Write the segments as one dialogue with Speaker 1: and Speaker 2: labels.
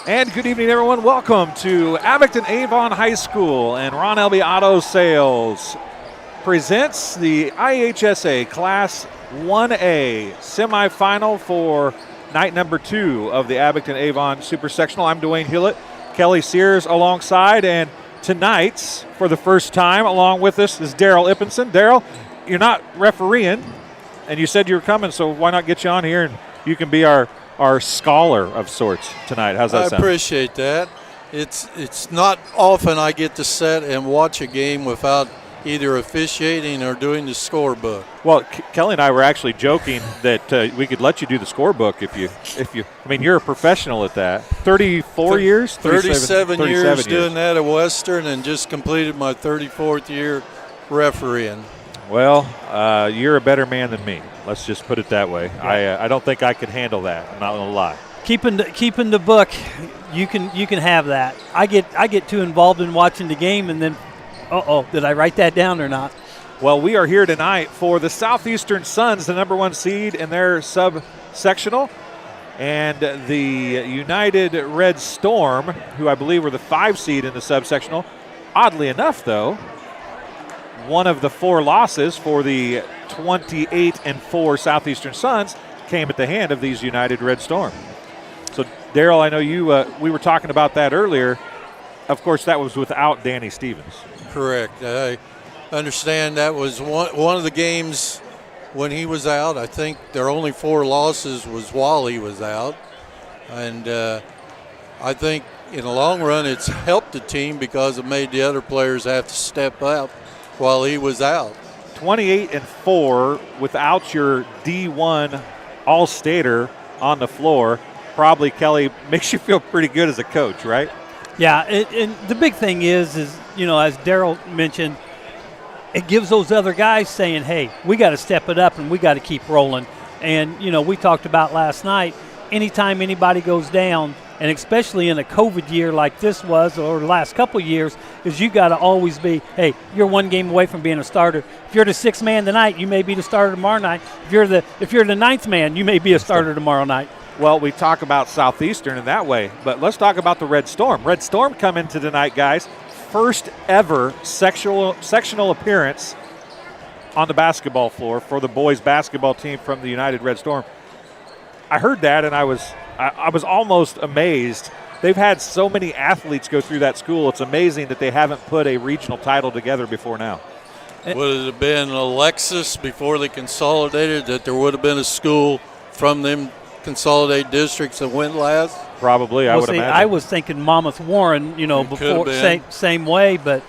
Speaker 1: And good evening, everyone. Welcome to Abingdon-Avon High School, and Ron Elby Auto Sales presents the IHSA Class 1A semifinal for night number 2 of the Abingdon-Avon Super Sectional. I'm Dwayne Hillett, Kelly Sears alongside, and tonight, for the first time, along with us is Daryl Ippenson. Daryl, you're not refereeing, and you said you were coming, so why not get you on here and you can be our scholar of sorts tonight. How's that sound?
Speaker 2: I appreciate that. It's not often I get to sit and watch a game without either officiating or doing the scorebook.
Speaker 1: Well, Kelly and I were actually joking that we could let you do the scorebook if you. I mean, you're a professional at that. 34 years?
Speaker 2: 37 years doing that at Western, and just completed my 34th year refereeing.
Speaker 1: Well, you're a better man than me. Let's just put it that way. Yeah. I don't think I could handle that. I'm not going to lie.
Speaker 3: Keeping the book, you can have that. I get too involved in watching the game, and then, did I write that down or not?
Speaker 1: Well, we are here tonight for the Southeastern Suns, the number 1 seed in their sub-sectional, and the United Red Storm, who I believe were the 5 seed in the sub-sectional. Oddly enough, though, one of the 4 losses for the 28-4 Southeastern Suns came at the hand of these United Red Storm. So, Daryl, I know we were talking about that earlier. Of course, that was without Danny Stevens.
Speaker 2: Correct. I understand that was one of the games when he was out. I think their only 4 losses was while he was out. And I think in the long run it's helped the team because it made the other players have to step up while he was out.
Speaker 1: 28-4 without your D1 All-Stater on the floor probably, Kelly, makes you feel pretty good as a coach, right?
Speaker 3: Yeah, and the big thing is as Daryl mentioned, it gives those other guys saying, hey, we got to step it up and we got to keep rolling. And, we talked about last night, anytime anybody goes down, and especially in a COVID year like this was, or the last couple of years, is you got to always be, hey, you're 1 game away from being a starter. If you're the 6th man tonight, you may be the starter tomorrow night. If you're the 9th man, you may be a starter tomorrow night.
Speaker 1: Well, we talk about Southeastern in that way, but let's talk about the Red Storm. Red Storm come into tonight, guys. First ever sectional appearance on the basketball floor for the boys basketball team from the United Red Storm. I heard that and I was almost amazed. They've had so many athletes go through that school. It's amazing that they haven't put a regional title together before now.
Speaker 2: Would it have been Alexis before they consolidated that there would have been a school from them consolidated districts that went last?
Speaker 1: Probably, I would imagine.
Speaker 3: I was thinking Monmouth Warren, before same way, but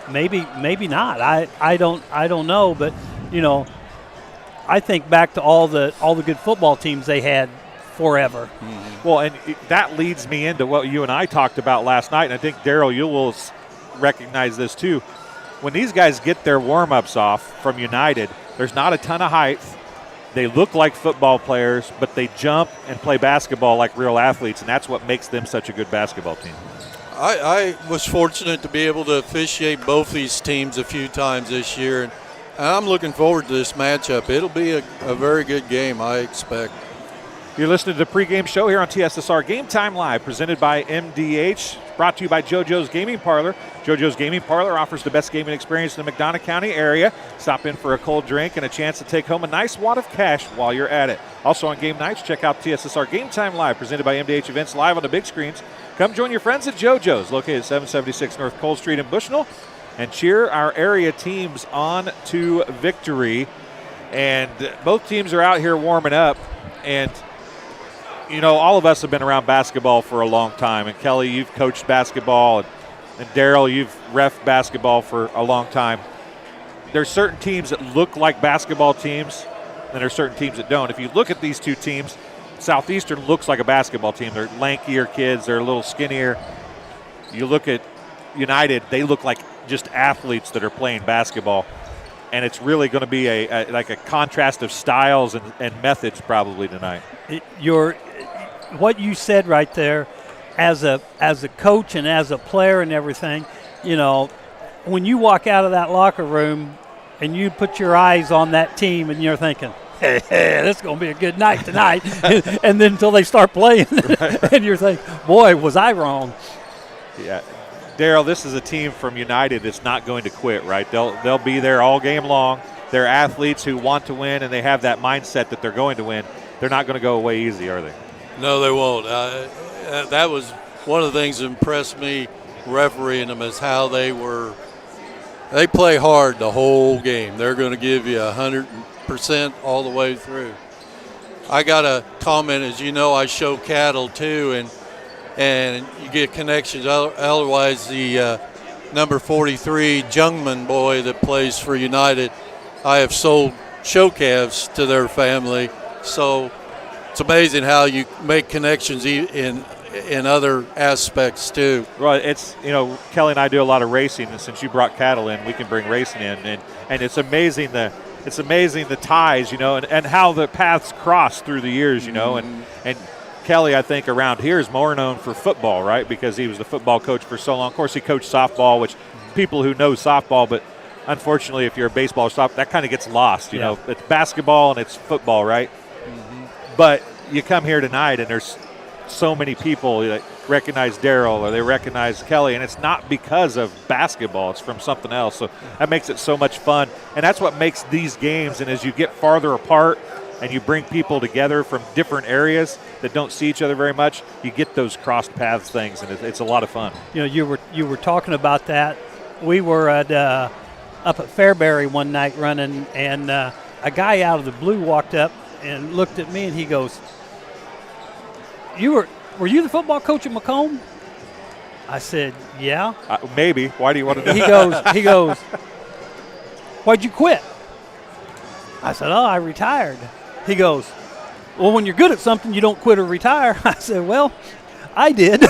Speaker 3: maybe not. I don't know, but I think back to all the good football teams they had forever.
Speaker 1: Mm-hmm. Well, and that leads me into what you and I talked about last night, and I think, Daryl, you will recognize this too. When these guys get their warm-ups off from United, there's not a ton of height. They look like football players, but they jump and play basketball like real athletes, and that's what makes them such a good basketball team.
Speaker 2: I was fortunate to be able to officiate both these teams a few times this year, and I'm looking forward to this matchup. It'll be a very good game, I expect.
Speaker 1: You're listening to the pregame show here on TSSR Game Time Live, presented by MDH, brought to you by JoJo's Gaming Parlor. JoJo's Gaming Parlor offers the best gaming experience in the McDonough County area. Stop in for a cold drink and a chance to take home a nice wad of cash while you're at it. Also on game nights, check out TSSR Game Time Live, presented by MDH Events, live on the big screens. Come join your friends at JoJo's, located at 776 North Cole Street in Bushnell, and cheer our area teams on to victory. And both teams are out here warming up, and all of us have been around basketball for a long time. And Kelly, you've coached basketball, and Daryl, you've reffed basketball for a long time. There's certain teams that look like basketball teams, and there's certain teams that don't. If you look at these two teams, Southeastern looks like a basketball team. They're lankier kids. They're a little skinnier. You look at United, they look like just athletes that are playing basketball. And it's really going to be a contrast of styles and methods probably tonight.
Speaker 3: What you said right there, as a coach and as a player and everything, when you walk out of that locker room and you put your eyes on that team and you're thinking, hey, this is going to be a good night tonight. And then until they start playing, and you're thinking, boy, was I wrong.
Speaker 1: Yeah. Daryl, this is a team from United that's not going to quit, right? They'll be there all game long. They're athletes who want to win, and they have that mindset that they're going to win. They're not going to go away easy, are they?
Speaker 2: No, they won't. That was one of the things that impressed me refereeing them is how they play hard the whole game. They're going to give you 100% all the way through. I got a comment, as you know, I show cattle too, and you get connections. Otherwise, the number 43 Jungman boy that plays for United, I have sold show calves to their family. So it's amazing how you make connections in other aspects too.
Speaker 1: Well, it's, Kelly and I do a lot of racing, and since you brought cattle in, we can bring racing in, and it's amazing the ties, and how the paths cross through the years, and Kelly, I think, around here is more known for football, right? Because he was the football coach for so long. Of course, he coached softball, which people who know softball, but unfortunately, if you're a baseball or softball, that kind of gets lost, you know. It's basketball and it's football, right? Mm-hmm. But you come here tonight, and there's so many people that recognize Daryl or they recognize Kelly, and it's not because of basketball. It's from something else. So that makes it so much fun, and that's what makes these games. And as you get farther apart and you bring people together from different areas that don't see each other very much, you get those crossed paths things, and it's a lot of fun.
Speaker 3: You were talking about that. We were up at Fairbury one night running, and a guy out of the blue walked up and looked at me, and he goes, Were you the football coach at Macomb? I said, yeah.
Speaker 1: Maybe. Why do you want to
Speaker 3: know? He goes, why'd you quit? I said, I retired. He goes, well, when you're good at something, you don't quit or retire. I said, well, I did.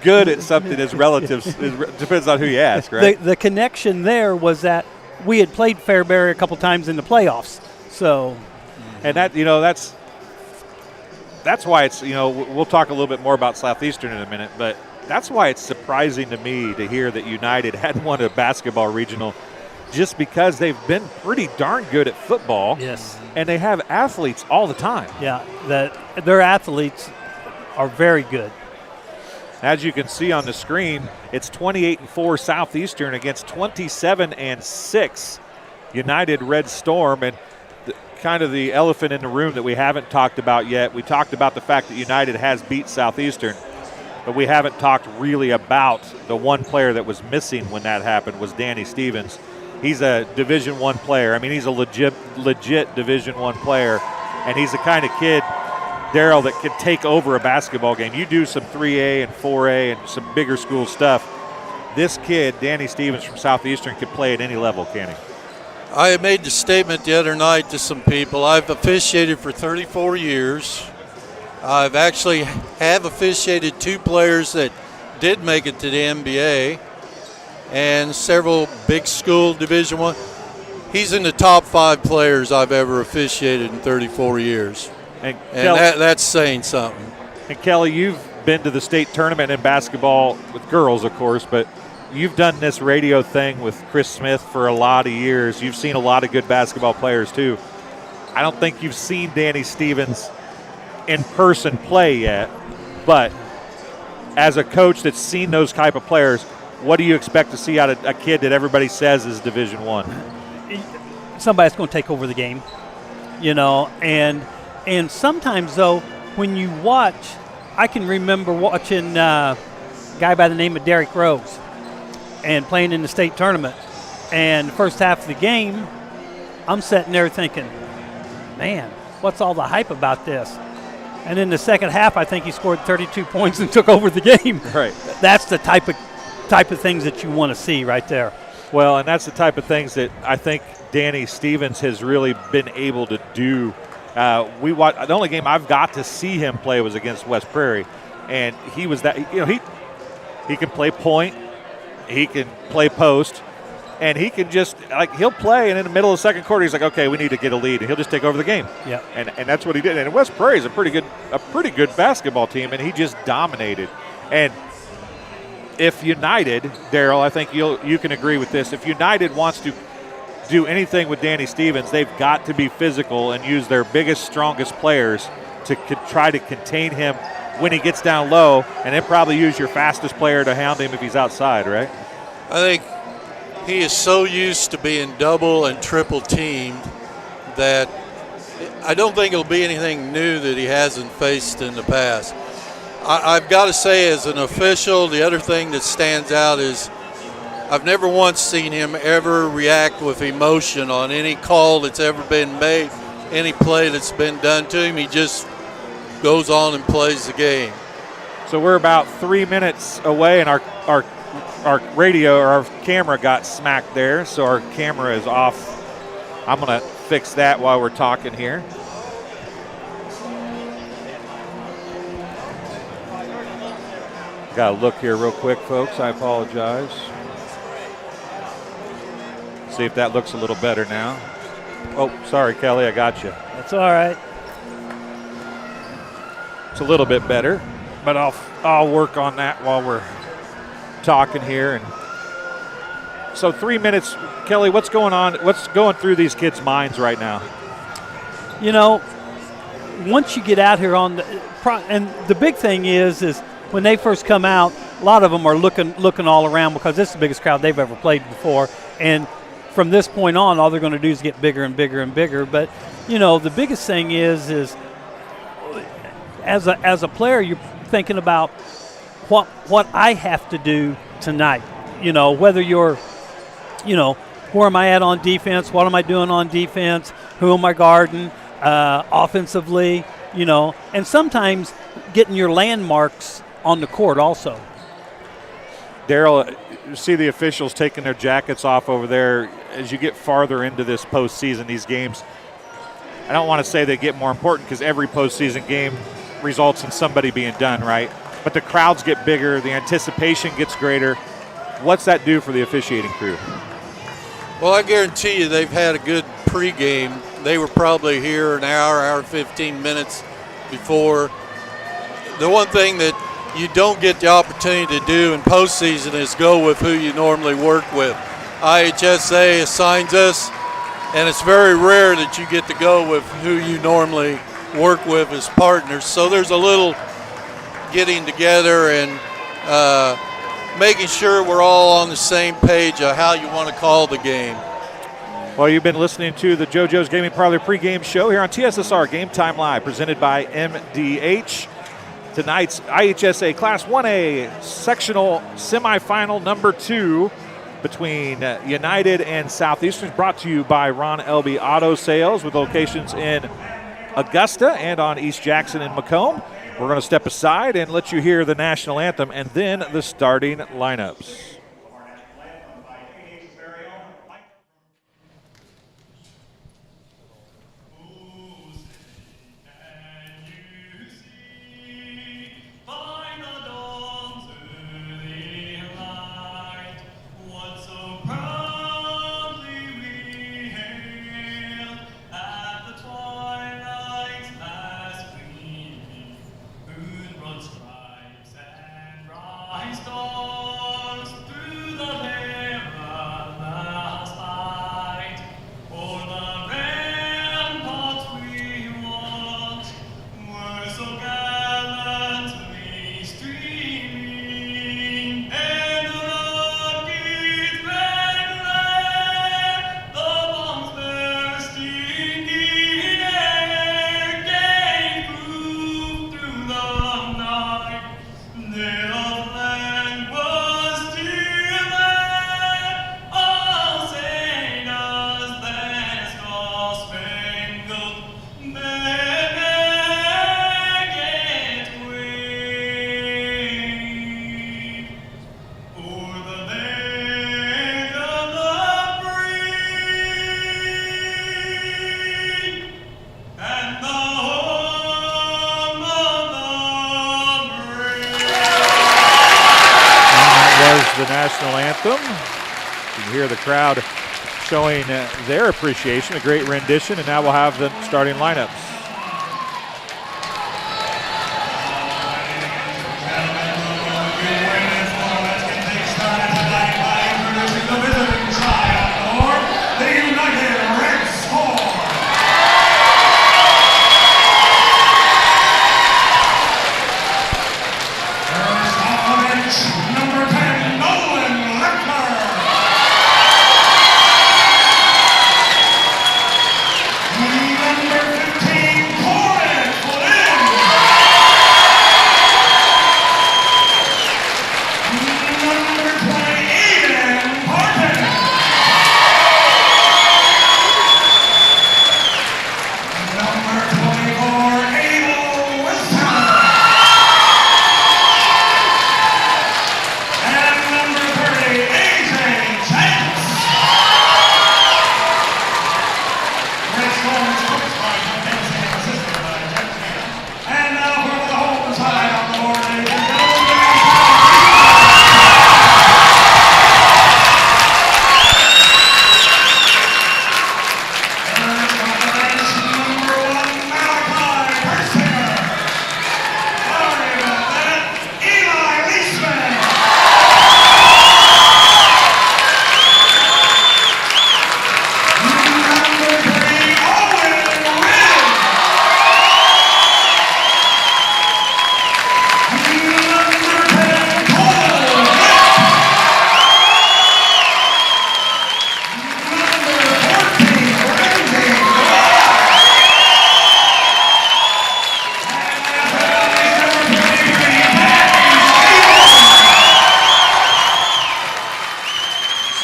Speaker 1: Good at something is relative. It depends on who you ask, right?
Speaker 3: The connection there was that we had played Fairbury a couple times in the playoffs. So,
Speaker 1: and that's why it's, we'll talk a little bit more about Southeastern in a minute, but that's why it's surprising to me to hear that United hadn't won a basketball regional, just because they've been pretty darn good at football.
Speaker 3: Yes.
Speaker 1: And they have athletes all the time.
Speaker 3: Yeah, their athletes are very good.
Speaker 1: As you can see on the screen, it's 28-4 Southeastern against 27-6 United Red Storm. And kind of the elephant in the room that we haven't talked about yet, we talked about the fact that United has beat Southeastern, but we haven't talked really about the one player that was missing when that happened was Danny Stevens. He's a Division I player. I mean, he's a legit Division I player, and he's the kind of kid, Daryl, that could take over a basketball game. You do some 3A and 4A and some bigger school stuff. This kid, Danny Stevens from Southeastern, could play at any level, can he?
Speaker 2: I made the statement the other night to some people. I've officiated for 34 years. I've actually officiated two players that did make it to the NBA and several big school Division I. He's in the top 5 players I've ever officiated in 34 years. And Kelly, that's saying something.
Speaker 1: And Kelly, you've been to the state tournament in basketball with girls, of course, but you've done this radio thing with Chris Smith for a lot of years. You've seen a lot of good basketball players, too. I don't think you've seen Danny Stevens in person play yet, but as a coach that's seen those type of players, what do you expect to see out of a kid that everybody says is Division I?
Speaker 3: Somebody's going to take over the game, and sometimes, though, when you watch, I can remember watching a guy by the name of Derrick Rose and playing in the state tournament. And the first half of the game, I'm sitting there thinking, man, what's all the hype about this? And in the second half, I think he scored 32 points and took over the game.
Speaker 1: Right.
Speaker 3: That's the type of things that you want to see right there.
Speaker 1: Well, and that's the type of things that I think Danny Stevens has really been able to do. The only game I've got to see him play was against West Prairie, and he was that. He can play point, he can play post, and he can just he'll play, and in the middle of the second quarter, he's like, okay, we need to get a lead, and he'll just take over the game.
Speaker 3: Yeah,
Speaker 1: and that's what he did. And West Prairie is a pretty good basketball team, and he just dominated. And if United, Daryl, I think you can agree with this. If United wants to do anything with Danny Stevens, they've got to be physical and use their biggest, strongest players to try to contain him when he gets down low, and then probably use your fastest player to hound him if he's outside, right?
Speaker 2: I think he is so used to being double and triple teamed that I don't think it'll be anything new that he hasn't faced in the past. I've got to say, as an official, the other thing that stands out is I've never once seen him ever react with emotion on any call that's ever been made, any play that's been done to him. He just goes on and plays the game.
Speaker 1: So we're about 3 minutes away, and our radio or our camera got smacked there, so our camera is off. I'm going to fix that while we're talking here. Got to look here real quick, folks. I apologize. See if that looks a little better now. Oh, sorry, Kelly, I got you.
Speaker 3: That's all right.
Speaker 1: It's a little bit better, but I'll work on that while we're talking here. And so 3 minutes, Kelly, what's going on? What's going through these kids' minds right now?
Speaker 3: You know, once you get out here on and the big thing is when they first come out, a lot of them are looking all around because this is the biggest crowd they've ever played before. And from this point on, all they're going to do is get bigger and bigger and bigger. But, you know, the biggest thing is as a player, you're thinking about what I have to do tonight. You know, whether you're, you know, where am I at on defense? What am I doing on defense? Who am I guarding? Offensively, you know, and sometimes getting your landmarks on the court also.
Speaker 1: Daryl, you see the officials taking their jackets off over there as you get farther into this postseason, these games. I don't want to say they get more important because every postseason game results in somebody being done, right? But the crowds get bigger, the anticipation gets greater. What's that do for the officiating crew?
Speaker 2: Well, I guarantee you they've had a good pregame. They were probably here an hour 15 minutes before. The one thing that you don't get the opportunity to do in postseason is go with who you normally work with. IHSA assigns us, and it's very rare that you get to go with who you normally work with as partners. So there's a little getting together and making sure we're all on the same page of how you want to call the game.
Speaker 1: Well, you've been listening to the JoJo's Gaming Parlor pregame show here on TSSR Game Time Live, presented by MDH. Tonight's IHSA Class 1A sectional semifinal number 2 between United and Southeastern, brought to you by Ron Elby Auto Sales with locations in Augusta and on East Jackson and Macomb. We're going to step aside and let you hear the national anthem and then the starting lineups. The national anthem. You can hear the crowd showing their appreciation, a great rendition, and now we'll have the starting lineups.
Speaker 4: The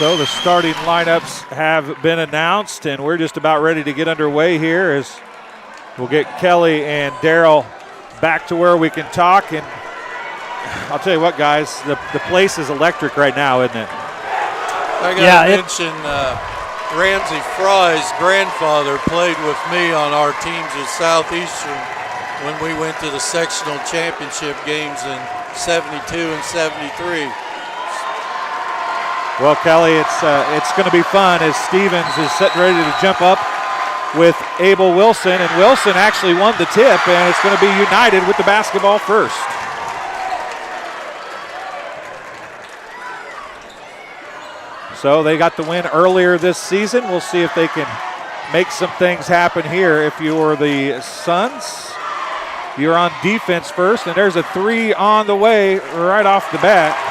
Speaker 1: So the starting lineups have been announced, and we're just about ready to get underway here as we'll get Kelly and Daryl back to where we can talk. And I'll tell you what, guys, the place is electric right now, isn't it?
Speaker 2: I got to mention Ramsey Fry's grandfather played with me on our teams at Southeastern when we went to the sectional championship games in 72 and 73.
Speaker 1: Well, Kelly, it's going to be fun as Stevens is setting ready to jump up with Abel Wilson, and Wilson actually won the tip, and it's going to be United with the basketball first. So they got the win earlier this season. We'll see if they can make some things happen here. If you're the Suns, you're on defense first, and there's a three on the way right off the bat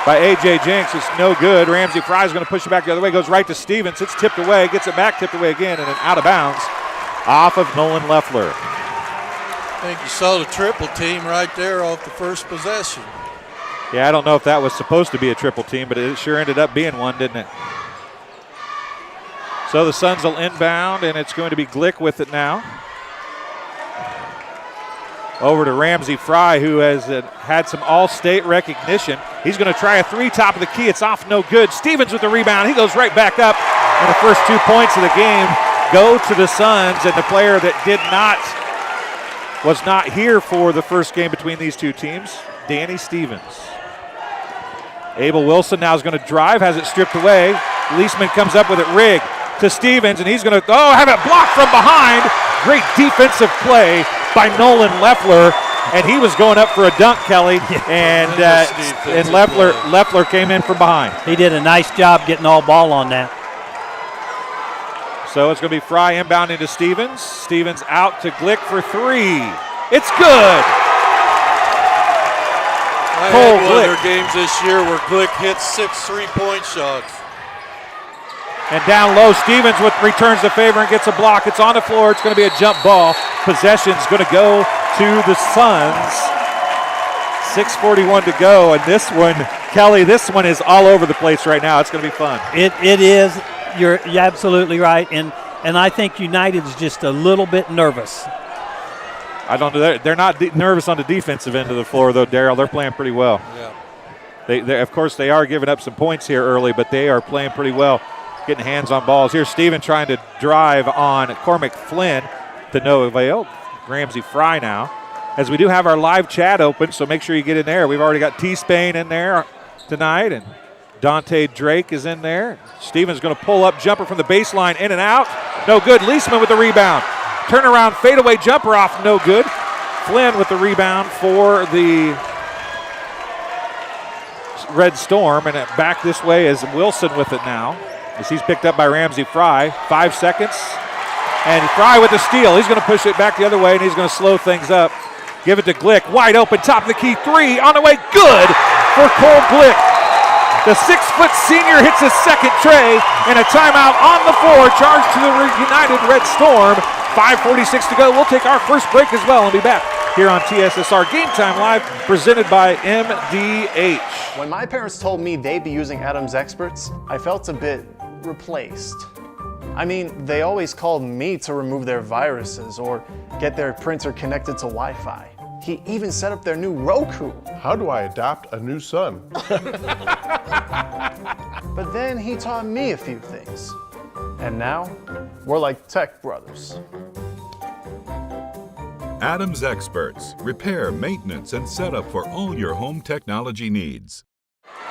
Speaker 1: by A.J. Jinks. It's no good. Ramsey Fry's going to push it back the other way. Goes right to Stevens. It's tipped away. Gets it back, tipped away again, and then out of bounds off of Nolan Leffler.
Speaker 2: I think you saw the triple team right there off the first possession.
Speaker 1: Yeah, I don't know if that was supposed to be a triple team, but it sure ended up being one, didn't it? So the Suns will inbound, and it's going to be Glick with it now. Over to Ramsey Fry, who has had some all-state recognition. He's going to try a three, top of the key. It's off, no good. Stevens with the rebound. He goes right back up. And the first 2 points of the game go to the Suns, and the player that was not here for the first game between these two teams, Danny Stevens. Abel Wilson now is going to drive, has it stripped away. Leisman comes up with it, Rigg to Stevens, and he's going to have it blocked from behind. Great defensive play by Nolan Leffler, and he was going up for a dunk, Kelly, and Leffler came in from behind.
Speaker 3: He did a nice job getting all ball on that.
Speaker 1: So it's going to be Fry inbounding to Stevens. Stevens out to Glick for three. It's good.
Speaker 2: I had one of their games this year where Glick hit 6 3-point shots.
Speaker 1: And down low, Stevens returns the favor and gets a block. It's on the floor. It's going to be a jump ball. Possession's going to go to the Suns. 6:41 to go, and this one, Kelly, this one is all over the place right now. It's going to be fun.
Speaker 3: It is. You're absolutely right, and I think United's just a little bit nervous.
Speaker 1: I don't know. They're not nervous on the defensive end of the floor, though, Daryl. They're playing pretty well.
Speaker 2: Yeah.
Speaker 1: Of course, they are giving up some points here early, but they are playing pretty well, getting hands on balls. Here's Steven trying to drive on Cormac Flynn to no avail. Ramsey Fry now. As we do have our live chat open, so make sure you get in there. We've already got T-Spain in there tonight, and Dante Drake is in there. Stevens going to pull up, jumper from the baseline, in and out. No good. Leisman with the rebound. Turnaround fadeaway jumper off, no good. Flynn with the rebound for the Red Storm, and back this way is Wilson with it now, as he's picked up by Ramsey Fry. 5 seconds, and Fry with the steal. He's going to push it back the other way, and he's going to slow things up. Give it to Glick, wide open, top of the key, three on the way, good for Cole Glick. The 6-foot senior hits his second tray, and a timeout on the floor, charged to the United Red Storm. 5:46 to go. We'll take our first break as well and be back here on TSSR Game Time Live, presented by MDH.
Speaker 4: When my parents told me they'd be using Adam's Experts, I felt a bit replaced. I mean, they always called me to remove their viruses or get their printer connected to Wi-Fi. He even set up their new Roku.
Speaker 5: How do I adopt a new son?
Speaker 4: But then he taught me a few things. And now, we're like tech brothers.
Speaker 6: Adam's Experts. Repair, maintenance, and setup for all your home technology needs.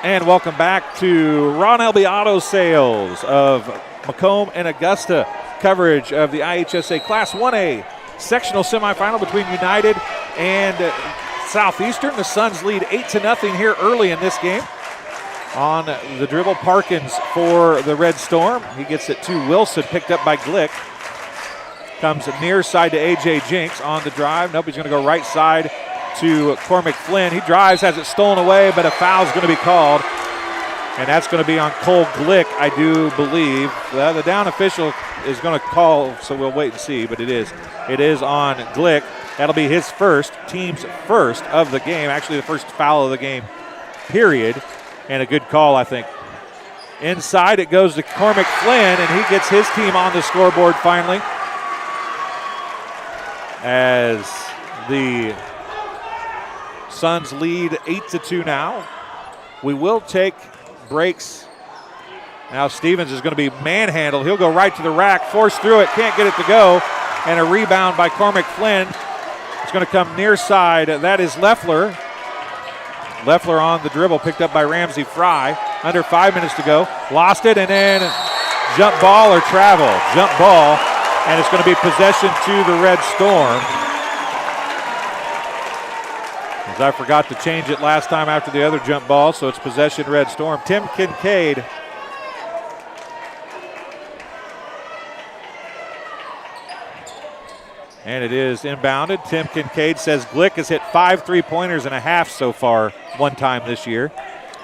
Speaker 1: And welcome back to Ron Elby Auto Sales of Macomb and Augusta. Coverage of the IHSA Class 1A sectional semifinal between United and Southeastern. The Suns lead 8-0 here early in this game. On the dribble, Parkins for the Red Storm. He gets it to Wilson, picked up by Glick. Comes near side to A.J. Jinks on the drive. Nope, he's going to go right side to Cormac Flynn. He drives, has it stolen away, but a foul's going to be called. And that's going to be on Cole Glick, I do believe. The down official is going to call, so we'll wait and see, but it is. It is on Glick. That'll be his first, team's first of the game. Actually, the first foul of the game, period. And a good call, I think. Inside it goes to Cormac Flynn, and he gets his team on the scoreboard finally. As the Suns lead 8-2 now. We will take breaks. Now Stevens is going to be manhandled. He'll go right to the rack, force through it, can't get it to go. And a rebound by Cormac Flynn. It's going to come near side. That is Leffler. Leffler on the dribble, picked up by Ramsey Fry. Under 5 minutes to go. Lost it, and then jump ball or travel. Jump ball, and it's going to be possession to the Red Storm. As I forgot to change it last time after the other jump ball, so it's possession Red Storm. Tim Kincaid. And it is inbounded. Tim Kincaid says Glick has hit 5 3-pointers and a half so far one time this year.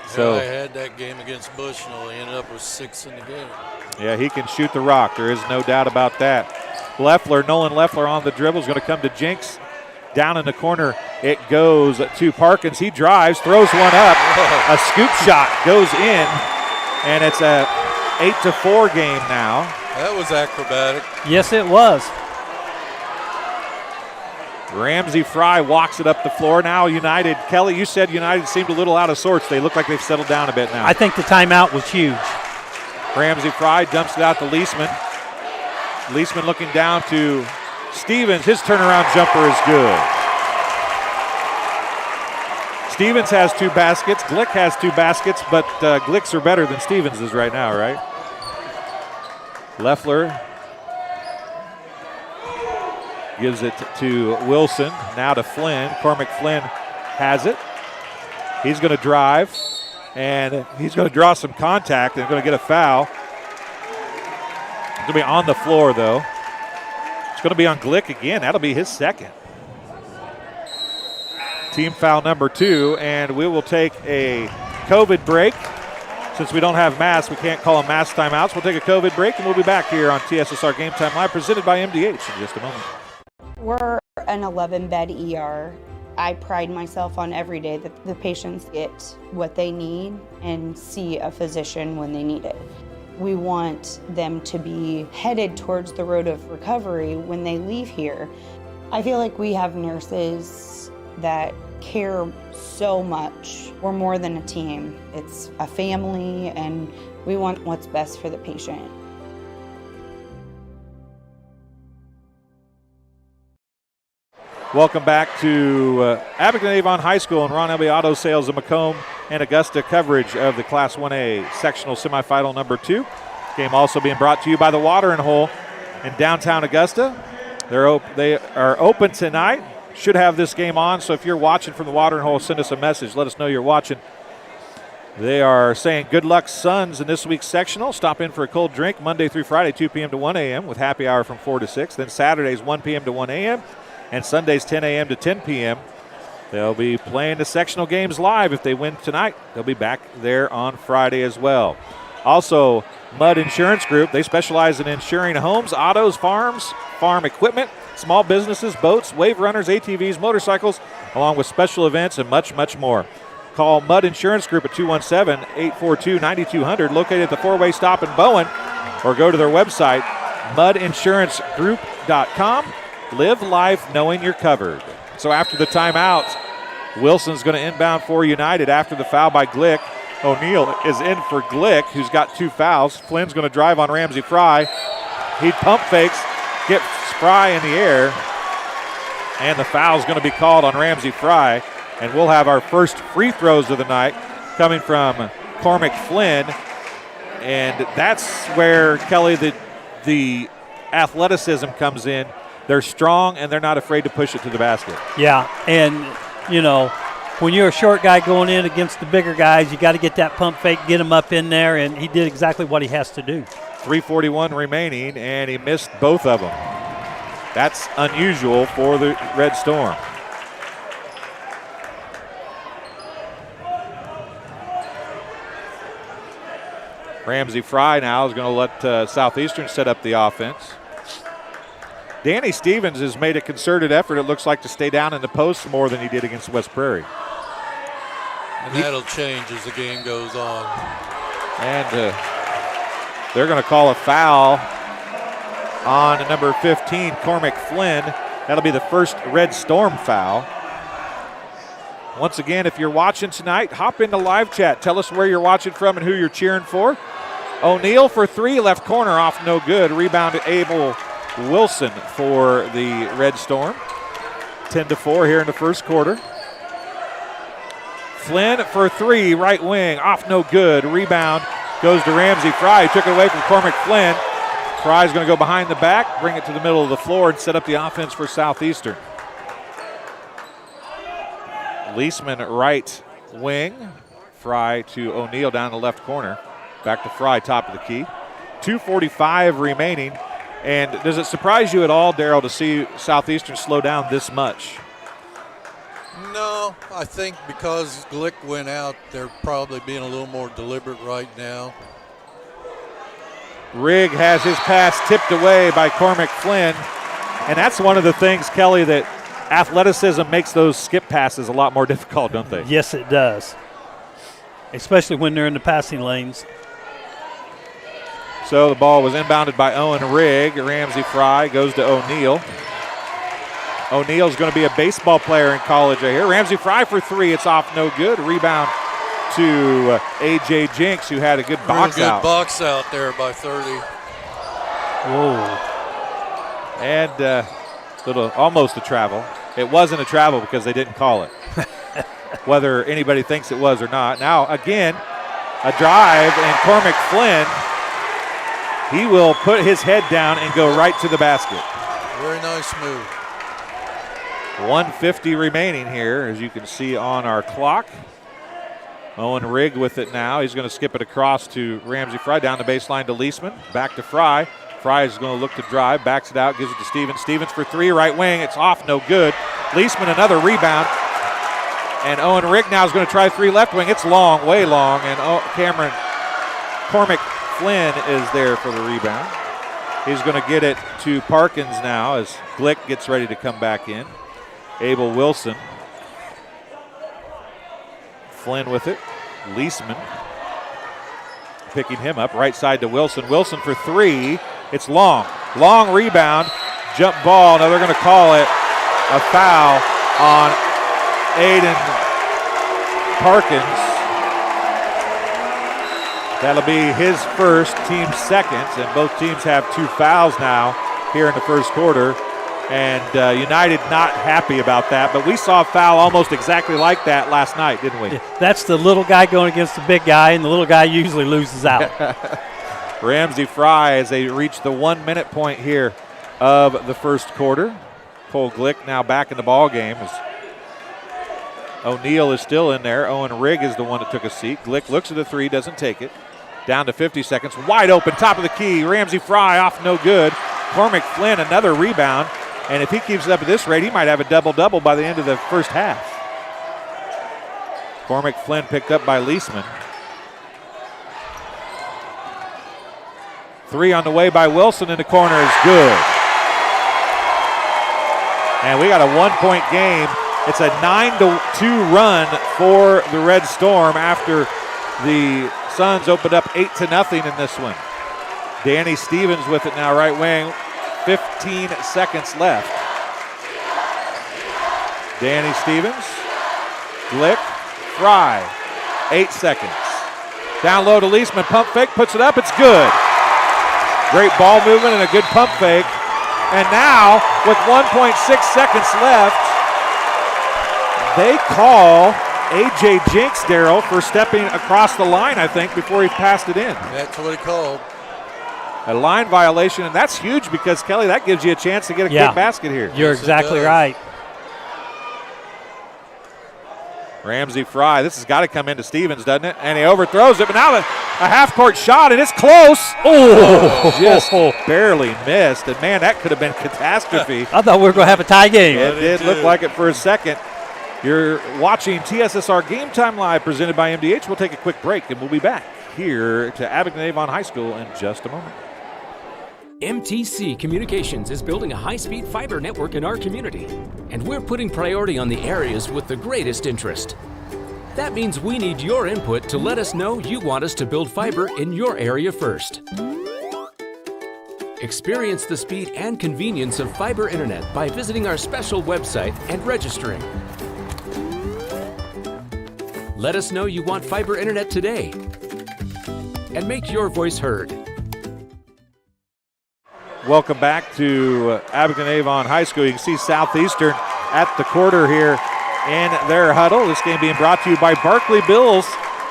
Speaker 1: So
Speaker 2: I had that game against Bushnell. He ended up with 6 in the game.
Speaker 1: Yeah, he can shoot the rock. There is no doubt about that. Nolan Leffler on the dribble is going to come to Jinks. Down in the corner, it goes to Parkins. He drives, throws one up. A scoop shot goes in, and it's a 8-4 game now.
Speaker 2: That was acrobatic.
Speaker 3: Yes, it was.
Speaker 1: Ramsey Fry walks it up the floor. Now United, Kelly, you said United seemed a little out of sorts. They look like they've settled down a bit now.
Speaker 3: I think the timeout was huge.
Speaker 1: Ramsey Fry dumps it out to Leisman. Leisman looking down to Stevens. His turnaround jumper is good. Stevens has 2 baskets. Glick has 2 baskets, but Glicks are better than Stevens is right now, right? Leffler gives it to Wilson. Now to Flynn. Cormac Flynn has it. He's going to drive, and he's going to draw some contact and going to get a foul. It's going to be on the floor, though. It's going to be on Glick again. That'll be his second. Team foul number 2, and we will take a COVID break. Since we don't have masks, we can't call them mass timeouts. We'll take a COVID break, and we'll be back here on TSSR Game Time Live, presented by MDH in just a moment.
Speaker 7: We're an 11-bed ER. I pride myself on every day that the patients get what they need and see a physician when they need it. We want them to be headed towards the road of recovery when they leave here. I feel like we have nurses that care so much. We're more than a team. It's a family, and we want what's best for the patient.
Speaker 1: Welcome back to Abingdon-Avon High School and Ron Elby Auto Sales of Macomb and Augusta coverage of the Class 1A sectional semifinal number 2. Game also being brought to you by the Watering Hole in downtown Augusta. They are open tonight. Should have this game on, so if you're watching from the Watering Hole, send us a message. Let us know you're watching. They are saying good luck, Suns, in this week's sectional. Stop in for a cold drink Monday through Friday, 2 p.m. to 1 a.m. with happy hour from 4 to 6. Then Saturdays, 1 p.m. to 1 a.m. and Sundays, 10 a.m. to 10 p.m. They'll be playing the sectional games live. If they win tonight, they'll be back there on Friday as well. Also, Mudd Insurance Group, they specialize in insuring homes, autos, farms, farm equipment, small businesses, boats, wave runners, ATVs, motorcycles, along with special events and much, much more. Call Mudd Insurance Group at 217-842-9200, located at the four-way stop in Bowen, or go to their website, muddinsurancegroup.com. Live life knowing you're covered. So after the timeout, Wilson's going to inbound for United after the foul by Glick. O'Neal is in for Glick, who's got 2 fouls. Flynn's going to drive on Ramsey Fry. He pump fakes, gets Fry in the air, and the foul's going to be called on Ramsey Fry. And we'll have our first free throws of the night coming from Cormac Flynn. And that's where, Kelly, the athleticism comes in. They're strong, and they're not afraid to push it to the basket.
Speaker 3: Yeah, and, you know, when you're a short guy going in against the bigger guys, you got to get that pump fake, get him up in there, and he did exactly what he has to do.
Speaker 1: 3:41 remaining, and he missed both of them. That's unusual for the Red Storm. Ramsey Fry now is going to let Southeastern set up the offense. Danny Stevens has made a concerted effort, it looks like, to stay down in the post more than he did against West Prairie.
Speaker 2: And that'll change as the game goes on.
Speaker 1: And they're going to call a foul on number 15, Cormac Flynn. That'll be the first Red Storm foul. Once again, if you're watching tonight, hop into live chat. Tell us where you're watching from and who you're cheering for. O'Neal for three, left corner, off no good. Rebound to Abel Wilson for the Red Storm. 10-4 here in the first quarter. Flynn for three, right wing, off no good. Rebound goes to Ramsey Fry. He took it away from Cormac Flynn. Fry's going to go behind the back, bring it to the middle of the floor, and set up the offense for Southeastern. Leisman right wing. Fry to O'Neal down the left corner. Back to Fry, top of the key. 2:45 remaining. And does it surprise you at all, Darryl, to see Southeastern slow down this much?
Speaker 2: No, I think because Glick went out, they're probably being a little more deliberate right now.
Speaker 1: Rigg has his pass tipped away by Cormac Flynn. And that's one of the things, Kelly, that athleticism makes those skip passes a lot more difficult, don't they?
Speaker 3: Yes, it does, especially when they're in the passing lanes.
Speaker 1: So the ball was inbounded by Owen Rigg. Ramsey Fry goes to O'Neal. O'Neal's going to be a baseball player in college, I hear. Ramsey Fry for three. It's off no good. Rebound to A.J. Jinks, who had a good box out.
Speaker 2: Good box out there by 30.
Speaker 3: Whoa.
Speaker 1: And almost a travel. It wasn't a travel because they didn't call it. Whether anybody thinks it was or not. Now, again, a drive, and Cormac Flynn, he will put his head down and go right to the basket.
Speaker 2: Very nice move.
Speaker 1: 1:50 remaining here, as you can see on our clock. Owen Rigg with it now. He's going to skip it across to Ramsey Fry, down the baseline to Leisman. Back to Fry. Fry is going to look to drive, backs it out, gives it to Stevens. Stevens for three, right wing. It's off, no good. Leisman, another rebound. And Owen Rigg now is going to try three, left wing. It's long, way long. And Cormac Flynn is there for the rebound. He's going to get it to Parkins now as Glick gets ready to come back in. Abel Wilson. Flynn with it. Leisman picking him up. Right side to Wilson. Wilson for three. It's long. Long rebound. Jump ball. Now they're going to call it a foul on Aiden Parkins. That'll be his first, team second, and both teams have two fouls now here in the first quarter. And United not happy about that, but we saw a foul almost exactly like that last night, didn't we?
Speaker 3: That's the little guy going against the big guy, and the little guy usually loses out.
Speaker 1: Ramsey Fry as they reach the 1 minute point here of the first quarter. Cole Glick now back in the ball game. As O'Neal is still in there. Owen Rigg is the one that took a seat. Glick looks at the three, doesn't take it. Down to 50 seconds. Wide open, top of the key. Ramsey Fry off, no good. Cormac Flynn, another rebound. And if he keeps it up at this rate, he might have a double-double by the end of the first half. Cormac Flynn picked up by Leisman. Three on the way by Wilson in the corner is good. And we got a 1 point game. It's a 9-2 run for the Red Storm after the Suns opened up 8-0 in this one. Danny Stevens with it now, right wing. 15 seconds left. Danny Stevens, Glick, Fry, 8 seconds. Down low to Leisman, pump fake, puts it up, it's good. Great ball movement and a good pump fake. And now, with 1.6 seconds left, they call A.J. Jinks, Darryl, for stepping across the line, I think, before he passed it in.
Speaker 2: That's what he called.
Speaker 1: A line violation, and that's huge because, Kelly, that gives you a chance to get a quick basket here.
Speaker 3: You're exactly right.
Speaker 1: Ramsey Fry, this has got to come into Stevens, doesn't it? And he overthrows it, but now a half-court shot, and it's close. Oh, just barely missed. And, man, that could have been catastrophe.
Speaker 3: I thought we were going to have a tie game.
Speaker 1: It did look like it for a second. You're watching TSSR Game Time Live presented by MDH. We'll take a quick break, and we'll be back here to Abingdon-Avon High School in just a moment.
Speaker 8: MTC Communications is building a high-speed fiber network in our community, and we're putting priority on the areas with the greatest interest. That means we need your input to let us know you want us to build fiber in your area first. Experience the speed and convenience of fiber internet by visiting our special website and registering. Let us know you want fiber internet today and make your voice heard.
Speaker 1: Welcome back to Abingdon-Avon High School. You can see Southeastern at the quarter here in their huddle. This game being brought to you by Barkley Bills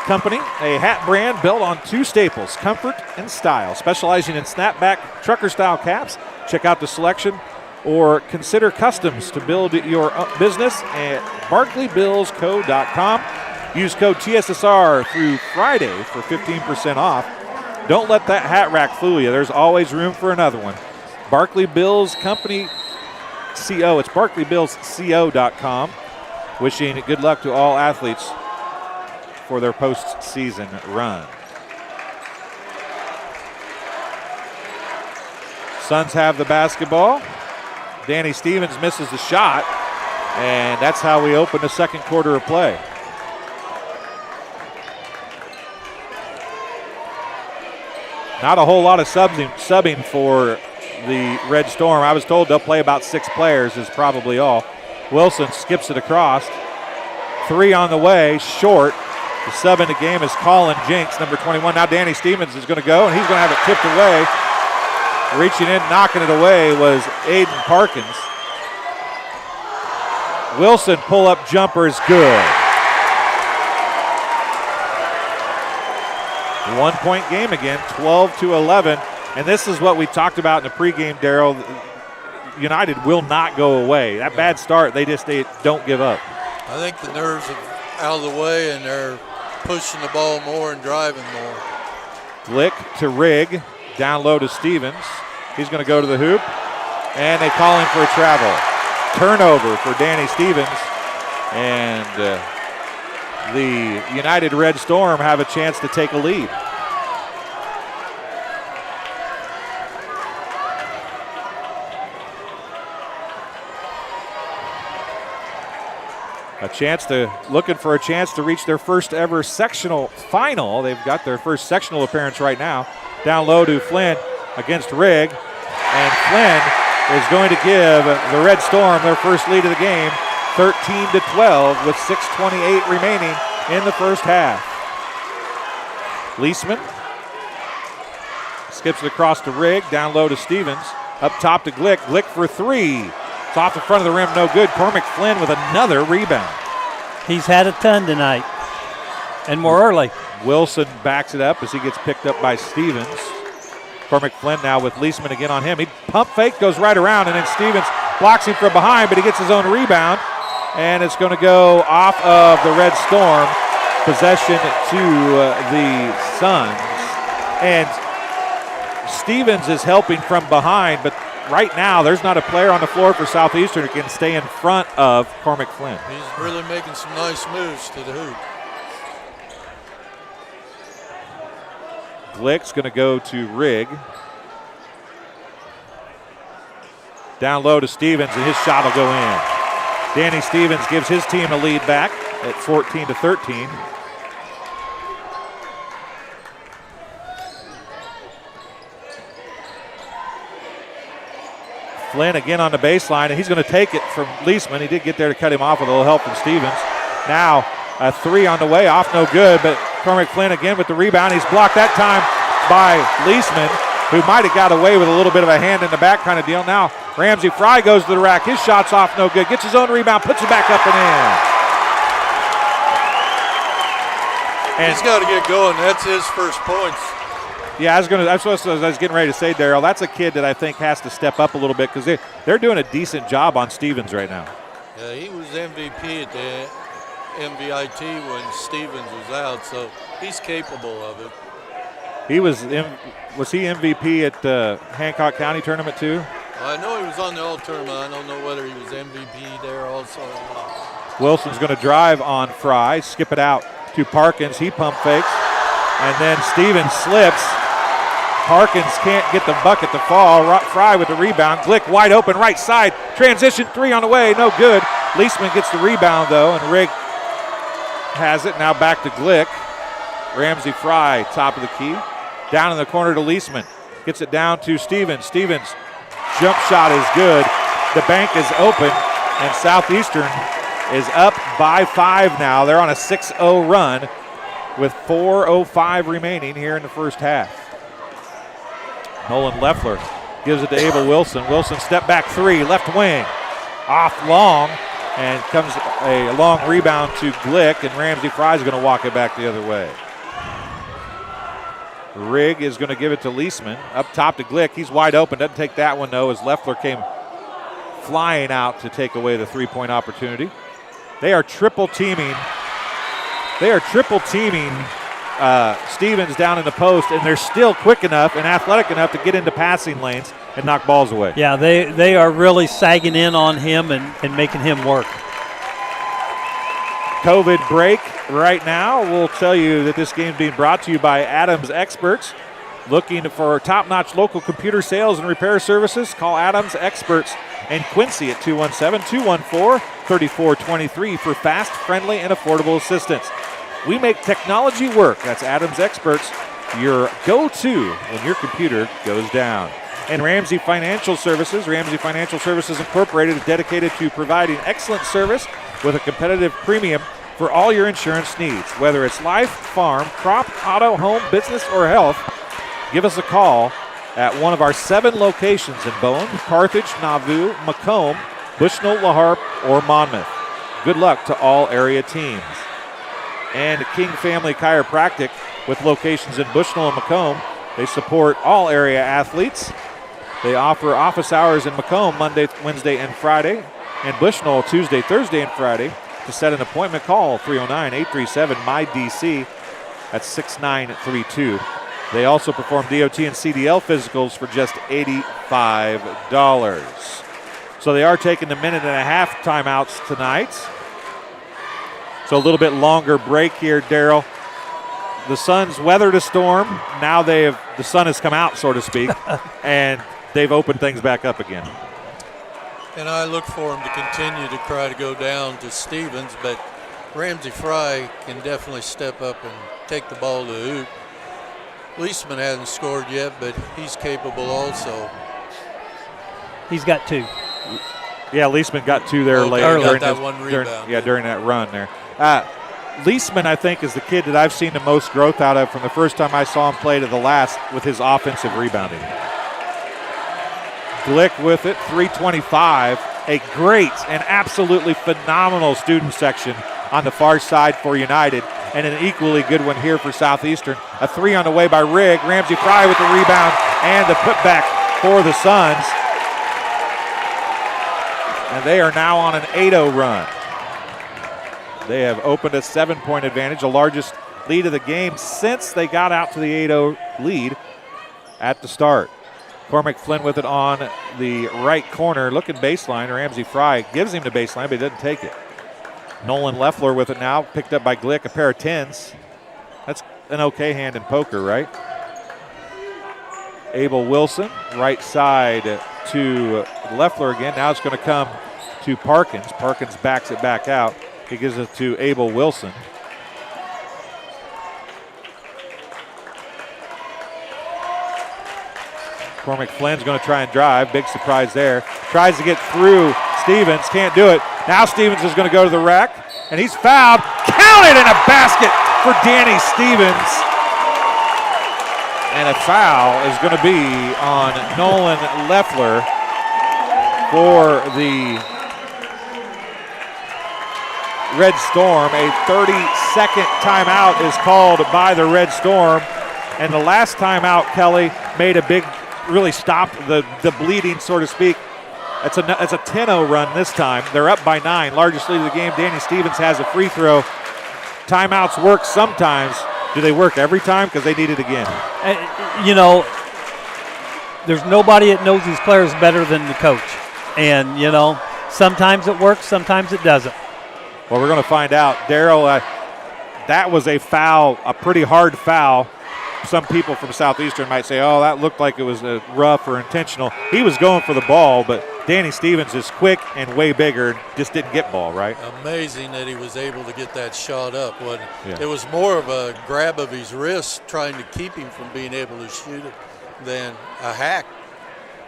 Speaker 1: Company, a hat brand built on two staples, comfort and style, specializing in snapback trucker-style caps. Check out the selection or consider customs to build your business at barkleybillsco.com. Use code TSSR through Friday for 15% off. Don't let that hat rack fool you. There's always room for another one. Barkley Bills Company CO. It's barkleybillsco.com. Wishing good luck to all athletes for their postseason run. Suns have the basketball. Danny Stevens misses the shot, and that's how we open the second quarter of play. Not a whole lot of subbing for the Red Storm. I was told they'll play about 6 players is probably all. Wilson skips it across. 3 on the way, short. The sub in the game is Colin Jinks, number 21. Now Danny Stevens is going to go, and he's going to have it tipped away. Reaching in, knocking it away was Aiden Parkins. Wilson pull-up jumper is good. 1-point game again, 12-11. And this is what we talked about in the pregame, Darryl. United will not go away. That bad start, they don't give up.
Speaker 2: I think the nerves are out of the way, and they're pushing the ball more and driving more.
Speaker 1: Glick to Rigg, down low to Stevens. He's going to go to the hoop, and they call him for a travel. Turnover for Danny Stevens, and the United Red Storm have a chance to take a lead. Looking for a chance to reach their first ever sectional final. They've got their first sectional appearance right now. Down low to Flynn against Rigg. And Flynn is going to give the Red Storm their first lead of the game, 13-12 with 6:28 remaining in the first half. Leisman skips it across to Rigg. Down low to Stevens. Up top to Glick. Glick for 3. It's off the front of the rim, no good. Cormac Flynn with another rebound.
Speaker 3: He's had a ton tonight, and more early.
Speaker 1: Wilson backs it up as he gets picked up by Stevens. Cormac Flynn now with Leisman again on him. He pump fake, goes right around, and then Stevens blocks him from behind, but he gets his own rebound, and it's going to go off of the Red Storm. Possession to the Suns. And Stevens is helping from behind, but right now, there's not a player on the floor for Southeastern who can stay in front of Cormac Flynn.
Speaker 2: He's really making some nice moves to the hoop.
Speaker 1: Glick's going to go to Rigg. Down low to Stevens, and his shot will go in. Danny Stevens gives his team a lead back at 14-13. Flynn again on the baseline, and he's going to take it from Leisman. He did get there to cut him off with a little help from Stevens. Now a 3 on the way, off no good, but Cormac Flynn again with the rebound. He's blocked that time by Leisman, who might have got away with a little bit of a hand in the back kind of deal. Now Ramsey Fry goes to the rack. His shot's off no good. Gets his own rebound, puts it back up and in.
Speaker 2: And he's got to get going. That's his first points.
Speaker 1: Yeah, that's what I was getting ready to say, Darryl. That's a kid that I think has to step up a little bit because they're doing a decent job on Stevens right now.
Speaker 2: Yeah, he was MVP at the MVIT when Stevens was out, so he's capable of it.
Speaker 1: Was he MVP at the Hancock County tournament too?
Speaker 2: I know he was on the all tournament. I don't know whether he was MVP there also or not.
Speaker 1: Wilson's going to drive on Fry, skip it out to Parkins. He pump fakes, and then Stevens slips. Parkins can't get the bucket to fall. Fry with the rebound. Glick wide open right side. Transition 3 on the way, no good. Leisman gets the rebound though, and Rigg has it. Now back to Glick. Ramsey Fry, top of the key. Down in the corner to Leisman. Gets it down to Stevens. Stevens, jump shot is good. The bank is open, and Southeastern is up by 5 now. They're on a 6-0 run with 4:05 remaining here in the first half. Nolan Leffler gives it to Abel Wilson. Wilson step back 3, left wing. Off long, and comes a long rebound to Glick, and Ramsey Fry is going to walk it back the other way. Rigg is going to give it to Leisman. Up top to Glick. He's wide open. Doesn't take that one, though, as Leffler came flying out to take away the three-point opportunity. They are triple teaming. Stevens down in the post, and they're still quick enough and athletic enough to get into passing lanes and knock balls away.
Speaker 3: Yeah, they are really sagging in on him and making him work.
Speaker 1: COVID break right now. We'll tell you that this game is being brought to you by Adams Experts. Looking for top-notch local computer sales and repair services? Call Adams Experts and Quincy at 217-214-3423 for fast, friendly, and affordable assistance. We make technology work. That's Adams Experts, your go-to when your computer goes down. And Ramsey Financial Services. Ramsey Financial Services Incorporated is dedicated to providing excellent service with a competitive premium for all your insurance needs. Whether it's life, farm, crop, auto, home, business, or health, give us a call at one of our 7 locations in Bowen, Carthage, Nauvoo, Macomb, Bushnell, La Harpe, or Monmouth. Good luck to all area teams. And King Family Chiropractic with locations in Bushnell and Macomb. They support all area athletes. They offer office hours in Macomb Monday, Wednesday, and Friday, and Bushnell Tuesday, Thursday, and Friday. To set an appointment, call 309-837-MyDC. That's 6932. They also perform DOT and CDL physicals for just $85. So they are taking a minute and a half timeouts tonight. So a little bit longer break here, Daryl. The Suns weathered a storm. Now the sun has come out, so to speak, and they've opened things back up again.
Speaker 2: And I look for him to continue to try to go down to Stevens, but Ramsey Fry can definitely step up and take the ball to the hoop. Leisman hasn't scored yet, but he's capable also.
Speaker 3: He's got 2.
Speaker 1: Yeah, Leisman got 2 there late.
Speaker 2: During that
Speaker 1: run there. Leisman, I think, is the kid that I've seen the most growth out of from the first time I saw him play to the last with his offensive rebounding. Glick with it, 3:25. A great and absolutely phenomenal student section on the far side for United, and an equally good one here for Southeastern. A 3 on the way by Rigg. Ramsey Fry with the rebound and the putback for the Suns. And they are now on an 8-0 run. They have opened a 7-point advantage, the largest lead of the game since they got out to the 8-0 lead at the start. Cormac Flynn with it on the right corner, looking baseline. Ramsey Fry gives him the baseline, but he doesn't take it. Nolan Leffler with it now, picked up by Glick, a pair of 10s. That's an okay hand in poker, right? Abel Wilson, right side to Leffler again. Now it's going to come to Parkins. Parkins backs it back out. He gives it to Abel Wilson. Cormac Flynn's going to try and drive. Big surprise there. Tries to get through Stevens. Can't do it. Now Stevens is going to go to the rack, and he's fouled. Counted in a basket for Danny Stevens. And a foul is going to be on Nolan Leffler for the Red Storm. A 30-second timeout is called by the Red Storm. And the last timeout, Kelly, made a big, really stopped the bleeding, so to speak. It's a 10-0 run this time. They're up by 9. Largest lead of the game. Danny Stevens has a free throw. Timeouts work sometimes. Do they work every time? Because they need it again.
Speaker 3: You know, there's nobody that knows these players better than the coach. And, you know, sometimes it works, sometimes it doesn't.
Speaker 1: Well, we're going to find out. Darryl, that was a foul, a pretty hard foul. Some people from Southeastern might say, oh, that looked like it was rough or intentional. He was going for the ball, but Danny Stevens is quick and way bigger, just didn't get ball, right?
Speaker 2: Amazing that he was able to get that shot up.
Speaker 1: Yeah.
Speaker 2: It was more of a grab of his wrist trying to keep him from being able to shoot it than a hack.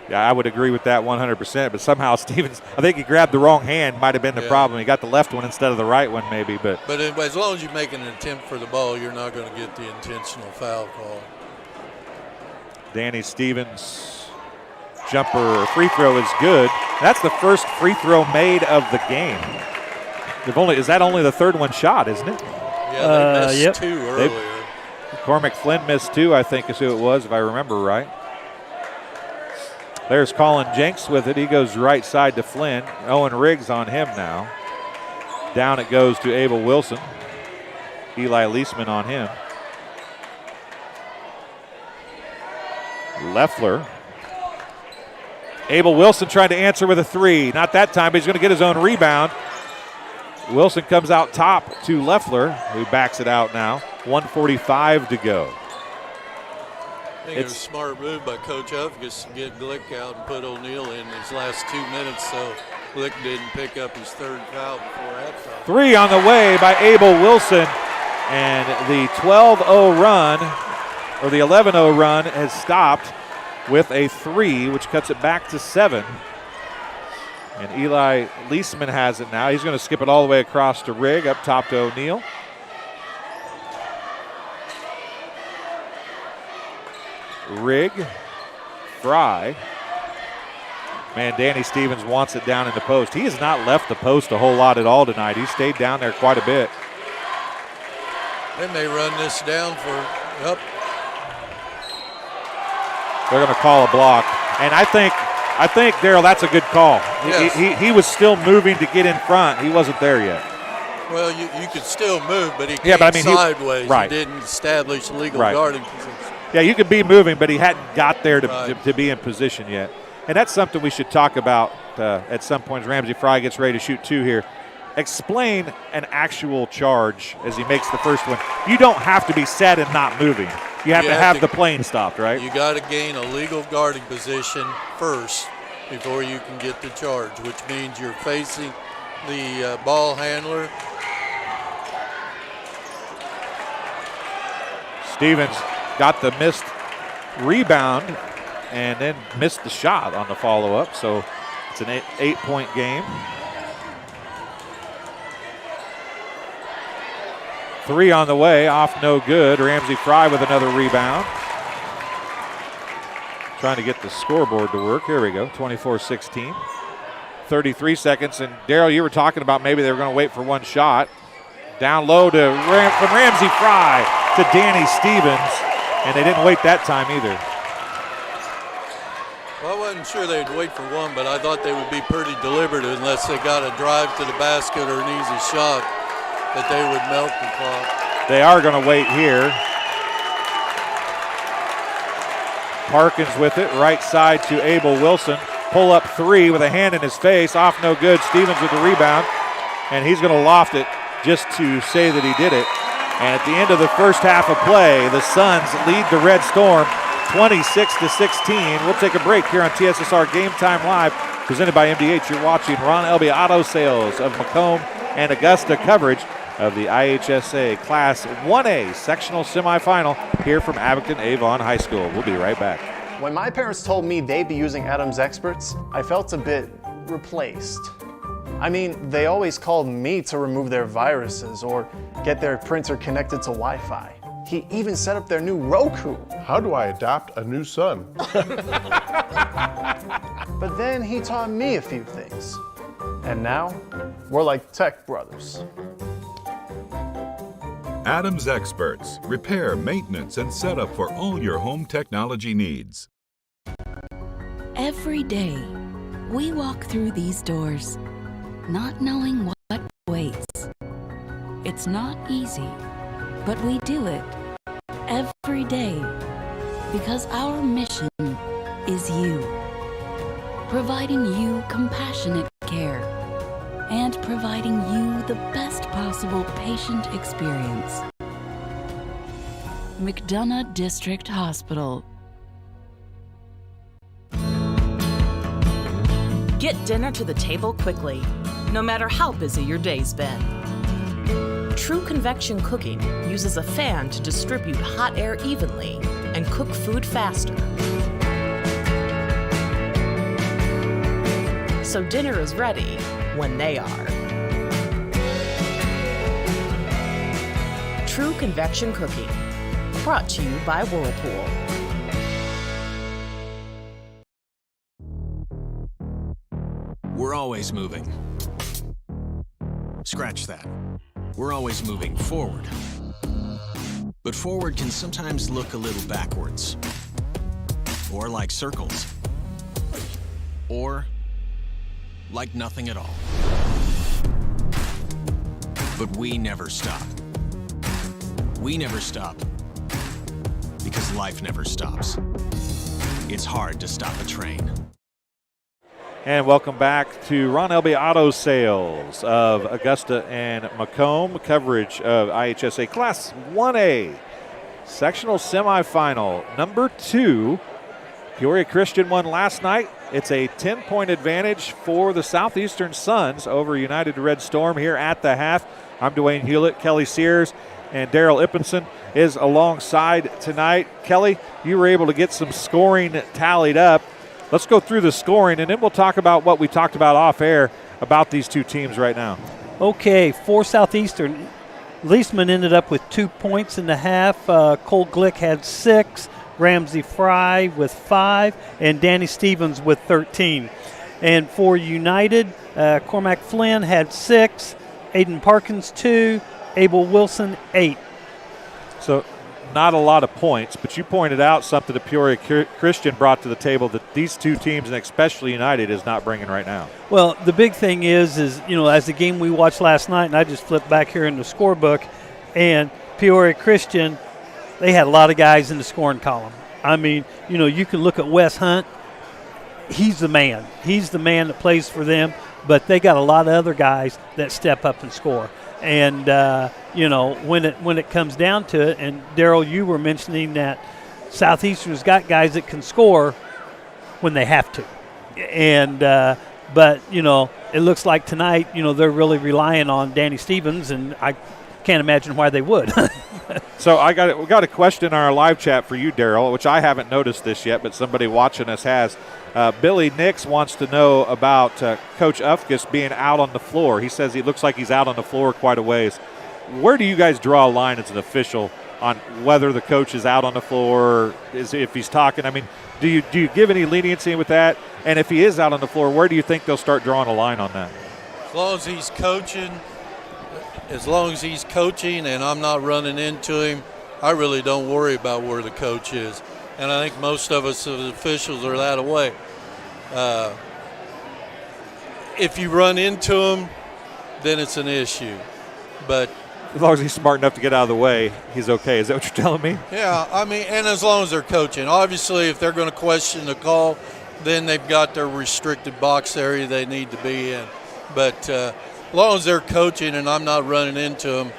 Speaker 1: Yeah, I would agree with that 100%, but somehow Stevens, I think he grabbed the wrong hand, might have been the problem. He got the left one instead of the right one maybe. But
Speaker 2: as long as you make an attempt for the ball, you're not going to get the intentional foul call.
Speaker 1: Danny Stevens' jumper or free throw is good. That's the first free throw made of the game. Is that only the third one shot, isn't it?
Speaker 2: Yeah, they missed 2 earlier.
Speaker 1: Cormac Flynn missed 2, I think is who it was, if I remember right. There's Colin Jenks with it. He goes right side to Flynn. Owen Riggs on him now. Down it goes to Abel Wilson. Eli Leisman on him. Leffler. Abel Wilson trying to answer with a 3. Not that time, but he's going to get his own rebound. Wilson comes out top to Leffler, who backs it out now. 1:45 to go.
Speaker 2: I think it was a smart move by Coach Hufgus to get Glick out and put O'Neal in his last 2 minutes so Glick didn't pick up his 3rd foul before halftime.
Speaker 1: 3 on the way by Abel Wilson, and the 12-0 run, or the 11-0 run, has stopped with a 3, which cuts it back to 7. And Eli Leisman has it now. He's going to skip it all the way across to Rigg, up top to O'Neal. Rigg, Fry. Man, Danny Stevens wants it down in the post. He has not left the post a whole lot at all tonight. He stayed down there quite a bit.
Speaker 2: They may run this down for,
Speaker 1: They're going to call a block. And I think Darryl, that's a good call.
Speaker 2: Yes.
Speaker 1: He was still moving to get in front. He wasn't there yet.
Speaker 2: Well, you could still move, but he came sideways.
Speaker 1: Right.
Speaker 2: He didn't establish legal guarding position.
Speaker 1: Yeah, you could be moving, but he hadn't got there to be in position yet. And that's something we should talk about at some point as Ramsey Fry gets ready to shoot 2 here. Explain an actual charge as he makes the first one. You don't have to be set and not moving. You have to have the plane stopped, right?
Speaker 2: You got to gain a legal guarding position first before you can get the charge, which means you're facing the ball handler.
Speaker 1: Stevens got the missed rebound and then missed the shot on the follow-up, so it's an 8-point game. 3 on the way, off no good. Ramsey Fry with another rebound. Trying to get the scoreboard to work. Here we go, 24-16. 33 seconds, and Darryl, you were talking about maybe they were going to wait for one shot. Down low from Ramsey Fry to Danny Stevens, and they didn't wait that time either.
Speaker 2: Well, I wasn't sure they'd wait for one, but I thought they would be pretty deliberate unless they got a drive to the basket or an easy shot, that they would melt the clock.
Speaker 1: They are going to wait here. Parkins with it, right side to Abel Wilson. Pull up 3 with a hand in his face, off no good. Stevens with the rebound, and he's going to loft it just to say that he did it. And at the end of the first half of play, the Suns lead the Red Storm 26-16. We'll take a break here on TSSR Game Time Live, presented by MDH. You're watching Ron Elby Auto Sales of Macomb and Augusta coverage of the IHSA Class 1A Sectional Semifinal here from Abingdon-Avon High School. We'll be right back.
Speaker 4: When my parents told me they'd be using Adam's experts, I felt a bit replaced. I mean, they always called me to remove their viruses or get their printer connected to Wi-Fi. He even set up their new Roku.
Speaker 5: How do I adopt a new son?
Speaker 4: But then he taught me a few things. And now, we're like tech brothers.
Speaker 6: Adams Experts. Repair, maintenance, and setup for all your home technology needs.
Speaker 9: Every day, we walk through these doors, not knowing what waits. It's not easy, but we do it every day because our mission is you. Providing you compassionate care and providing you the best possible patient experience. McDonough District Hospital.
Speaker 10: Get dinner to the table quickly, no matter how busy your day's been. True convection cooking uses a fan to distribute hot air evenly and cook food faster. So dinner is ready when they are. True convection cooking, brought to you by Whirlpool.
Speaker 11: We're always moving. Scratch that. We're always moving forward. But forward can sometimes look a little backwards. Or like circles. Or like nothing at all. But we never stop. We never stop. Because life never stops. It's hard to stop a train.
Speaker 1: And welcome back to Ron Elby Auto Sales of Augusta and Macomb. Coverage of IHSA Class 1A sectional semifinal number 2. Peoria Christian won last night. It's a 10-point advantage for the Southeastern Suns over United Red Storm here at the half. I'm Dwayne Hewlett. Kelly Sears and Daryl Ippinson is alongside tonight. Kelly, you were able to get some scoring tallied up. Let's go through the scoring, and then we'll talk about what we talked about off air about these two teams right now.
Speaker 3: Okay, for Southeastern, Leisman ended up with 2 points in the half. Cole Glick had 6, Ramsey Fry with 5, and Danny Stevens with 13. And for United, Cormac Flynn had 6, Aiden Parkins 2, Abel Wilson 8.
Speaker 1: So not a lot of points, but you pointed out something that Peoria Christian brought to the table that these two teams, and especially United, is not bringing right now.
Speaker 3: Well, the big thing is as the game we watched last night, and I just flipped back here in the scorebook, and Peoria Christian, they had a lot of guys in the scoring column. I mean, you can look at Wes Hunt. He's the man. He's the man that plays for them, but they got a lot of other guys that step up and score. And, when it comes down to it, and Daryl, you were mentioning that Southeastern's got guys that can score when they have to. And, but it looks like tonight, they're really relying on Danny Stevens, and I can't imagine why they would.
Speaker 1: So we got a question in our live chat for you, Daryl, which I haven't noticed this yet, but somebody watching us has. Billy Nix wants to know about Coach Ufkus being out on the floor. He says he looks like he's out on the floor quite a ways. Where do you guys draw a line as an official on whether the coach is out on the floor, if he's talking? I mean, do you give any leniency with that? And if he is out on the floor, where do you think they'll start drawing a line on that?
Speaker 2: As long as he's coaching and I'm not running into him, I really don't worry about where the coach is. And I think most of us as officials are that way. If you run into him, then it's an issue. But
Speaker 1: as long as he's smart enough to get out of the way, he's okay. Is that what you're telling me?
Speaker 2: Yeah, I mean, and as long as they're coaching. Obviously, if they're going to question the call, then they've got their restricted box area they need to be in. But as long as they're coaching and I'm not running into them,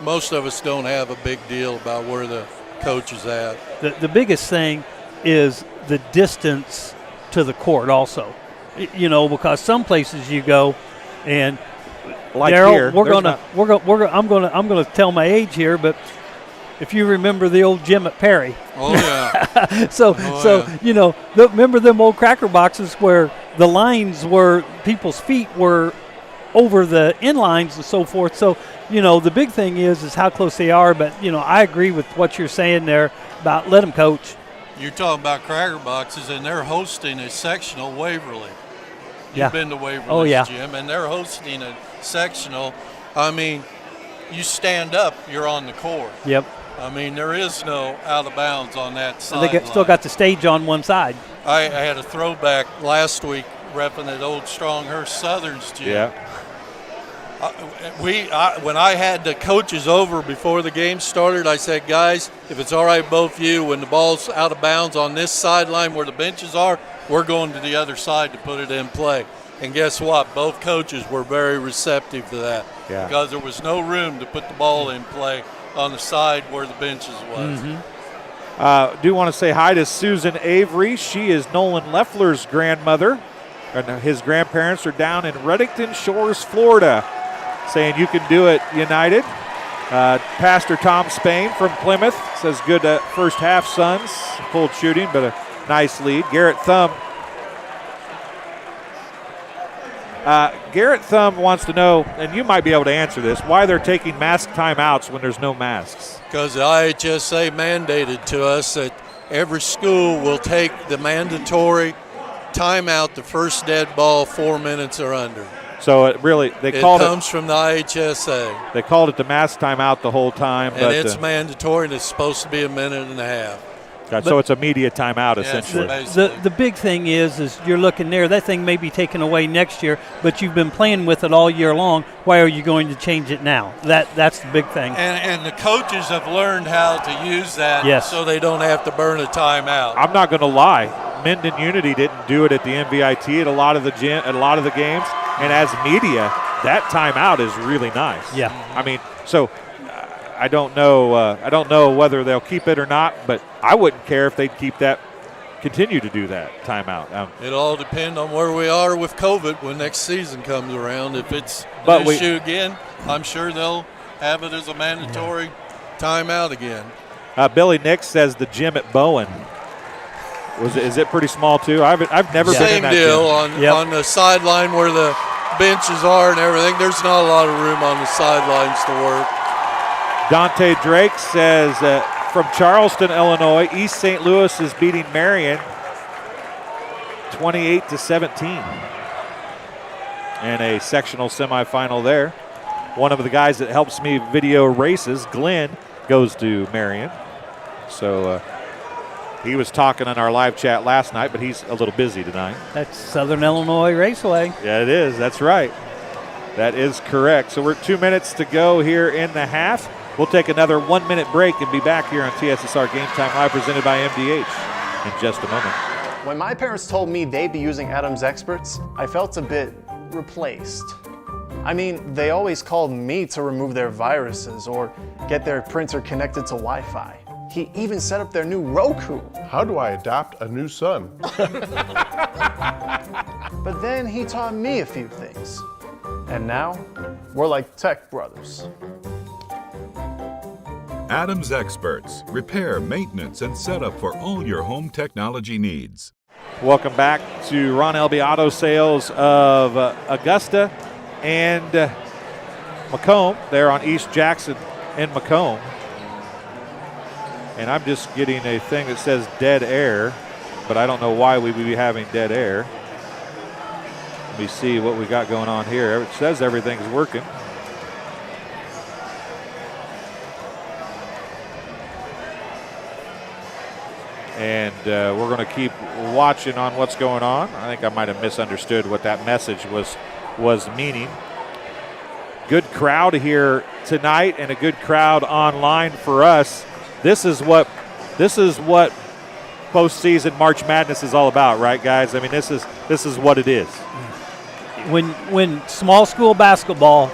Speaker 2: most of us don't have a big deal about where the coach is at.
Speaker 3: The biggest thing is the distance to the court also. Because some places you go and
Speaker 1: like
Speaker 3: Daryl,
Speaker 1: here,
Speaker 3: I'm gonna tell my age here, but if you remember the old gym at Perry.
Speaker 2: Oh yeah.
Speaker 3: Remember them old cracker boxes where the lines were people's feet were over the in lines and so forth. So, the big thing is how close they are. But, I agree with what you're saying there about let them coach.
Speaker 2: You're talking about cracker boxes, and they're hosting a sectional Waverly. You've been to Waverly's gym, and they're hosting a sectional. I mean, you stand up, you're on the court.
Speaker 3: Yep.
Speaker 2: I mean, there is no out of bounds on that side.
Speaker 3: They still got the stage on one side.
Speaker 2: I had a throwback last week repping at old Stronghurst Southern's gym.
Speaker 1: Yeah.
Speaker 2: When I had the coaches over before the game started, I said, guys, if it's all right, both of you, when the ball's out of bounds on this sideline where the benches are, we're going to the other side to put it in play. And guess what? Both coaches were very receptive to that because there was no room to put the ball in play on the side where the benches was.
Speaker 1: Do want to say hi to Susan Avery. She is Nolan Leffler's grandmother. and his grandparents are down in Redington Shores, Florida, saying you can do it, United. Pastor Tom Spain from Plymouth says good first half, Suns. Pulled shooting, but a nice lead. Garrett Thumb wants to know, and you might be able to answer this, why they're taking mask timeouts when there's no masks.
Speaker 2: Because the IHSA mandated to us that every school will take the mandatory timeout the first dead ball 4 minutes or under.
Speaker 1: So it comes
Speaker 2: from the IHSA.
Speaker 1: They called it the mask timeout the whole time.
Speaker 2: And it's mandatory, and it's supposed to be a minute and a half.
Speaker 1: So it's a media timeout, essentially.
Speaker 3: The big thing is you're looking there. That thing may be taken away next year, but you've been playing with it all year long. Why are you going to change it now? That's the big thing.
Speaker 2: And the coaches have learned how to use that so they don't have to burn a timeout.
Speaker 1: I'm not going to lie. Minden Unity didn't do it at the MVIT at a lot of the games. And as media, that timeout is really nice.
Speaker 3: Yeah.
Speaker 1: I mean, so I don't know whether they'll keep it or not, but I wouldn't care if they'd continue to do that timeout.
Speaker 2: It'll all depend on where we are with COVID when next season comes around. If it's an issue again, I'm sure they'll have it as a mandatory timeout again.
Speaker 1: Billy Nix says the gym at Bowen. Is it pretty small too? I've never been in that
Speaker 2: gym. Same deal on the sideline where the benches are and everything. There's not a lot of room on the sidelines to work.
Speaker 1: Dante Drake says from Charleston, Illinois, East St. Louis is beating Marion 28-17 in a sectional semifinal there. One of the guys that helps me video races, Glenn, goes to Marion. So he was talking on our live chat last night, but he's a little busy tonight.
Speaker 3: That's Southern Illinois Raceway.
Speaker 1: Yeah, it is. That's right. That is correct. So we're 2 minutes to go here in the half. We'll take another 1 minute break and be back here on TSSR Game Time Live presented by MDH in just a moment.
Speaker 4: When my parents told me they'd be using Adam's Experts, I felt a bit replaced. I mean, they always called me to remove their viruses or get their printer connected to Wi-Fi. He even set up their new Roku.
Speaker 5: How do I adopt a new son?
Speaker 4: But then he taught me a few things. And now, we're like tech brothers.
Speaker 6: Adam's Experts. Repair, maintenance, and setup for all your home technology needs.
Speaker 1: Welcome back to Ron Elby Auto Sales of Augusta and Macomb. They're on East Jackson and Macomb. And I'm just getting a thing that says dead air, but I don't know why we would be having dead air. Let me see what we got going on here. It says everything's working. And we're going to keep watching on what's going on. I think I might have misunderstood what that message was meaning. Good crowd here tonight and a good crowd online for us. This is what postseason March Madness is all about, right, guys? I mean, this is what it is.
Speaker 3: When small school basketball,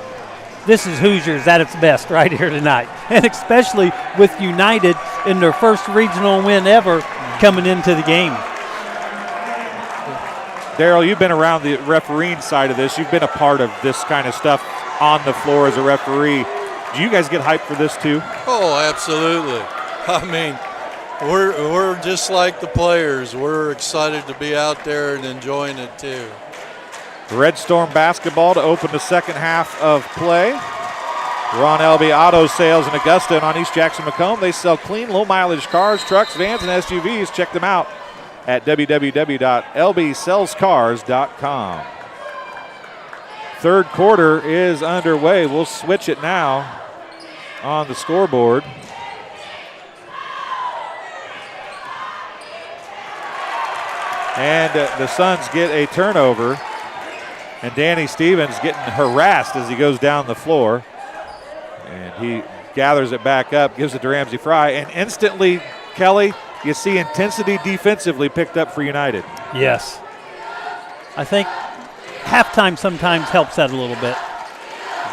Speaker 3: this is Hoosiers at its best right here tonight, and especially with United in their first regional win ever coming into the game.
Speaker 1: Daryl, you've been around the refereeing side of this. You've been a part of this kind of stuff on the floor as a referee. Do you guys get hyped for this too?
Speaker 2: Oh, absolutely. I mean, we're just like the players. We're excited to be out there and enjoying it too.
Speaker 1: Red Storm basketball to open the second half of play. Ron Elby Auto Sales in Augusta and on East Jackson Macomb. They sell clean, low-mileage cars, trucks, vans, and SUVs. Check them out at www.lbsellscars.com. Third quarter is underway. We'll switch it now on the scoreboard. And the Suns get a turnover. And Danny Stevens getting harassed as he goes down the floor. And he gathers it back up, gives it to Ramsey Fry. And instantly, Kelly, you see intensity defensively picked up for United.
Speaker 3: Yes. I think halftime sometimes helps that a little bit.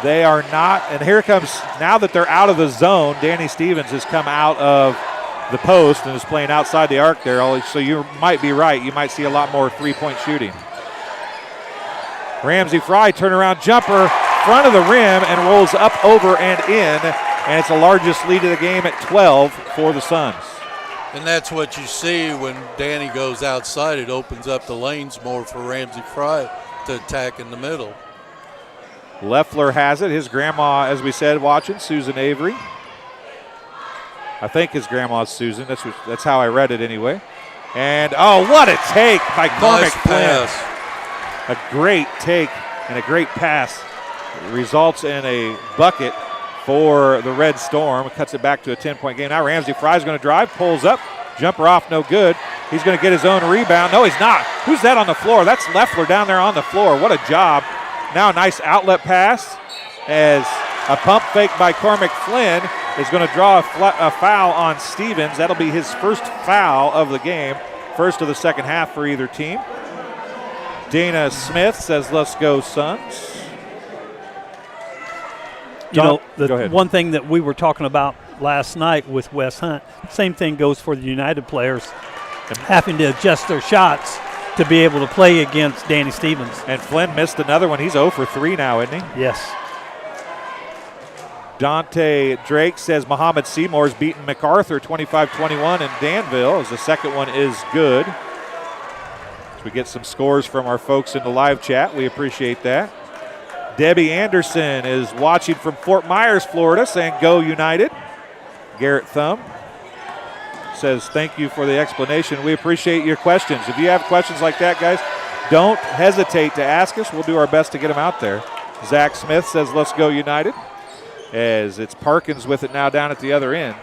Speaker 1: They are not. And here comes, now that they're out of the zone, Danny Stevens has come out of the post and is playing outside the arc there. So you might be right. You might see a lot more three-point shooting. Ramsey Fry turnaround jumper, front of the rim, and rolls up, over, and in. And it's the largest lead of the game at 12 for the Suns.
Speaker 2: And that's what you see when Danny goes outside. It opens up the lanes more for Ramsey Fry to attack in the middle.
Speaker 1: Leffler has it. His grandma, as we said, watching, Susan Avery. I think his grandma's Susan. That's how I read it anyway. And, oh, what a take by Cormac Flynn. A great take and a great pass. It results in a bucket for the Red Storm. Cuts it back to a 10-point game. Now Ramsey Fry's going to drive, pulls up, jumper off, no good. He's going to get his own rebound. No, he's not. Who's that on the floor? That's Leffler down there on the floor. What a job. Now a nice outlet pass as a pump fake by Cormac Flynn is going to draw a foul on Stevens. That'll be his first foul of the game, first of the second half for either team. Dana Smith says, let's go Suns.
Speaker 3: You know,
Speaker 1: go ahead.
Speaker 3: One thing that we were talking about last night with Wes Hunt, same thing goes for the United players having to adjust their shots to be able to play against Danny Stevens.
Speaker 1: And Flynn missed another one. He's 0 for 3 now, isn't he?
Speaker 3: Yes.
Speaker 1: Dante Drake says Muhammad Seymour's beaten MacArthur 25-21 in Danville, as the second one is good. As we get some scores from our folks in the live chat, we appreciate that. Debbie Anderson is watching from Fort Myers, Florida, saying go United. Garrett Thumb says thank you for the explanation. We appreciate your questions. If you have questions like that, guys, don't hesitate to ask us. We'll do our best to get them out there. Zach Smith says let's go United, as it's Parkins with it now down at the other end.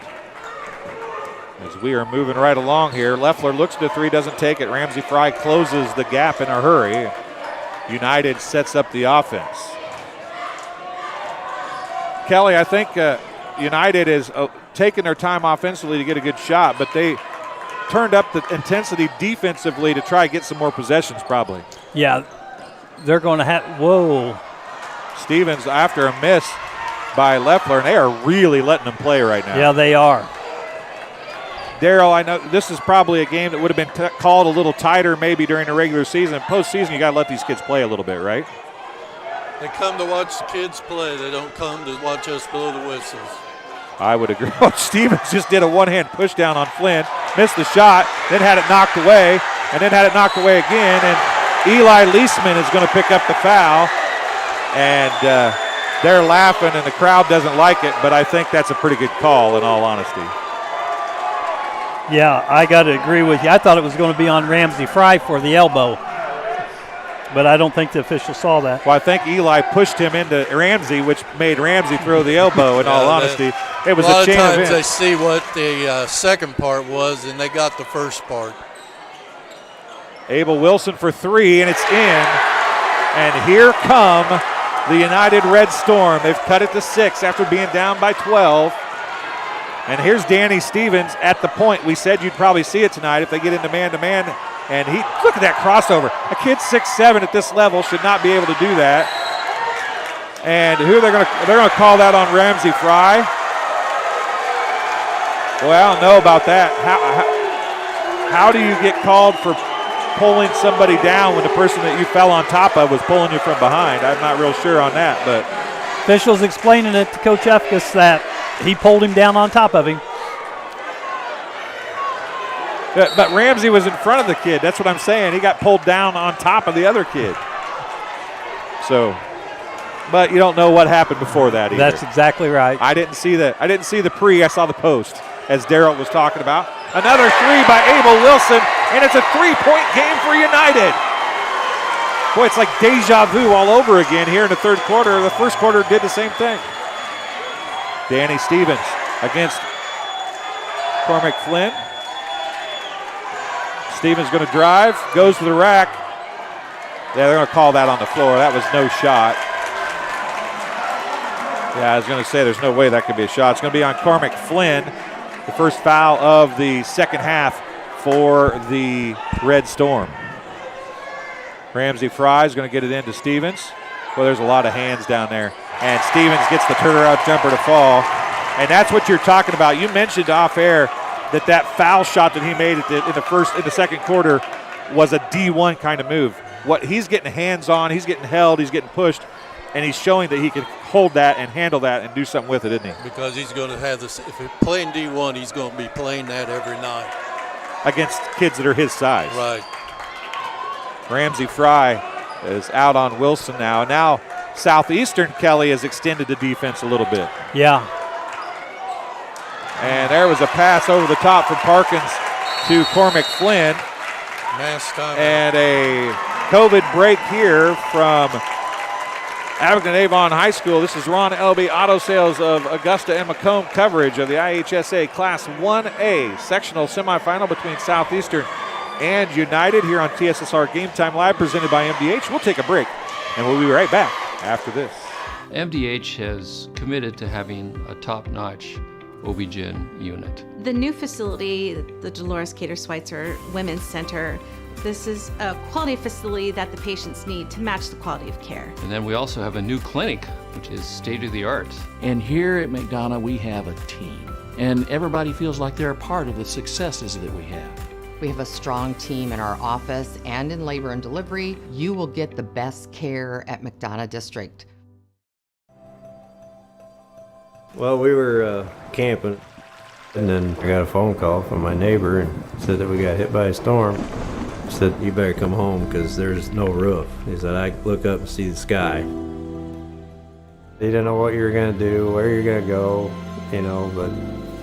Speaker 1: As we are moving right along here, Leffler looks to three, doesn't take it. Ramsey Fry closes the gap in a hurry. United sets up the offense. Kelly, I think United is taking their time offensively to get a good shot, but they turned up the intensity defensively to try to get some more possessions probably.
Speaker 3: Yeah, they're going to have, whoa.
Speaker 1: Stevens after a miss by Leffler, and they are really letting them play right now.
Speaker 3: Yeah, they are.
Speaker 1: Daryl, I know this is probably a game that would have been called a little tighter maybe during the regular season. Postseason, you got to let these kids play a little bit, right?
Speaker 2: They come to watch the kids play. They don't come to watch us blow the whistles.
Speaker 1: I would agree. Stevens just did a one-hand push down on Flynn, missed the shot, then had it knocked away, and then had it knocked away again. And Eli Leisman is going to pick up the foul. And they're laughing, and the crowd doesn't like it, but I think that's a pretty good call in all honesty.
Speaker 3: Yeah, I got to agree with you. I thought it was going to be on Ramsey Fry for the elbow, but I don't think the official saw that.
Speaker 1: Well, I think Eli pushed him into Ramsey, which made Ramsey throw the elbow in all honesty. It was a chain event.
Speaker 2: A lot of times they see what the second part was, and they got the first part.
Speaker 1: Abel Wilson for three, and it's in. And here come the United Red Storm. They've cut it to 6 after being down by 12. And here's Danny Stevens at the point. We said you'd probably see it tonight if they get into man-to-man. And he, look at that crossover. A kid 6'7" at this level should not be able to do that. And who they're gonna call that on Ramsey Fry. Well, I don't know about that. How do you get called for pulling somebody down when the person that you fell on top of was pulling you from behind? I'm not real sure on that, but
Speaker 3: officials explaining it to Coach Efkes that he pulled him down on top of him.
Speaker 1: But Ramsey was in front of the kid. That's what I'm saying. He got pulled down on top of the other kid. So, but you don't know what happened before that either.
Speaker 3: That's exactly right.
Speaker 1: I didn't see the pre. I saw the post, as Daryl was talking about. Another three by Abel Wilson, and it's a 3-point game for United. Boy, it's like deja vu all over again here in the third quarter. The first quarter did the same thing. Danny Stevens against Cormac Flynn. Stevens going to drive, goes to the rack. Yeah, they're going to call that on the floor. That was no shot. Yeah, I was going to say there's no way that could be a shot. It's going to be on Cormac Flynn, the first foul of the second half for the Red Storm. Ramsey Fry is going to get it into Stevens. Well, there's a lot of hands down there. And Stevens gets the turnaround jumper to fall. And that's what you're talking about. You mentioned off air that foul shot that he made in the second quarter was a D1 kind of move. What he's getting hands on, he's getting held, he's getting pushed, and he's showing that he can hold that and handle that and do something with it, isn't he?
Speaker 2: Because he's going to have this. If he's playing D1, he's going to be playing that every night
Speaker 1: against kids that are his size.
Speaker 2: Right.
Speaker 1: Ramsey Fry is out on Wilson now. Now Southeastern Kelly has extended the defense a little bit.
Speaker 3: Yeah.
Speaker 1: And there was a pass over the top from Parkins to Cormac Flynn.
Speaker 2: Mass time.
Speaker 1: And a COVID break here from Abingdon-Avon High School. This is Ron Elby Auto Sales of Augusta and Macomb coverage of the IHSA Class 1A sectional semifinal between Southeastern and United here on TSSR Game Time Live, presented by MDH. We'll take a break, and we'll be right back after this.
Speaker 12: MDH has committed to having a top-notch OB-GYN unit.
Speaker 13: The new facility, the Dolores Cater Schweitzer Women's Center, this is a quality facility that the patients need to match the quality of care.
Speaker 12: And then we also have a new clinic, which is state-of-the-art.
Speaker 14: And here at McDonough, we have a team. And everybody feels like they're a part of the successes that we have.
Speaker 15: We have a strong team in our office and in labor and delivery. You will get the best care at McDonough District.
Speaker 16: Well, we were camping, and then I got a phone call from my neighbor and said that we got hit by a storm. He said, "You better come home because there's no roof." He said, "I look up and see the sky." He didn't know what you were going to do, where you're going to go, but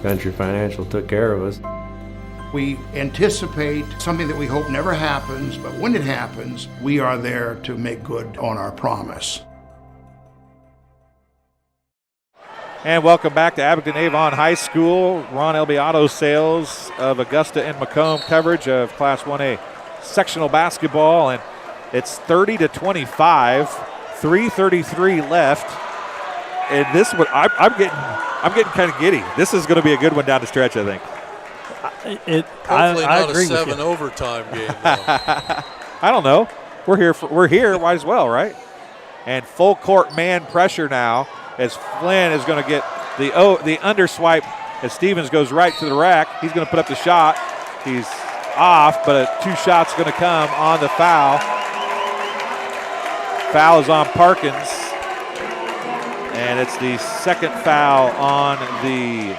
Speaker 16: Country Financial took care of us.
Speaker 17: We anticipate something that we hope never happens, but when it happens, we are there to make good on our promise.
Speaker 1: And welcome back to Abingdon-Avon High School. Ron Elby Auto Sales of Augusta and Macomb coverage of Class 1A sectional basketball, and it's 30-25, 3:33 left. And this one, I'm getting kind of giddy. This is going to be a good one down the stretch, I think.
Speaker 2: Hopefully
Speaker 1: I
Speaker 2: not
Speaker 1: agree
Speaker 2: a
Speaker 1: with
Speaker 2: 7
Speaker 1: you.
Speaker 2: overtime game, though.
Speaker 1: I don't know. We're here. Might as well, right? And full court man pressure now, as Flynn is going to get the underswipe as Stevens goes right to the rack. He's going to put up the shot. He's off, but a 2 shots going to come on the foul. Foul is on Parkins, and it's the second foul on the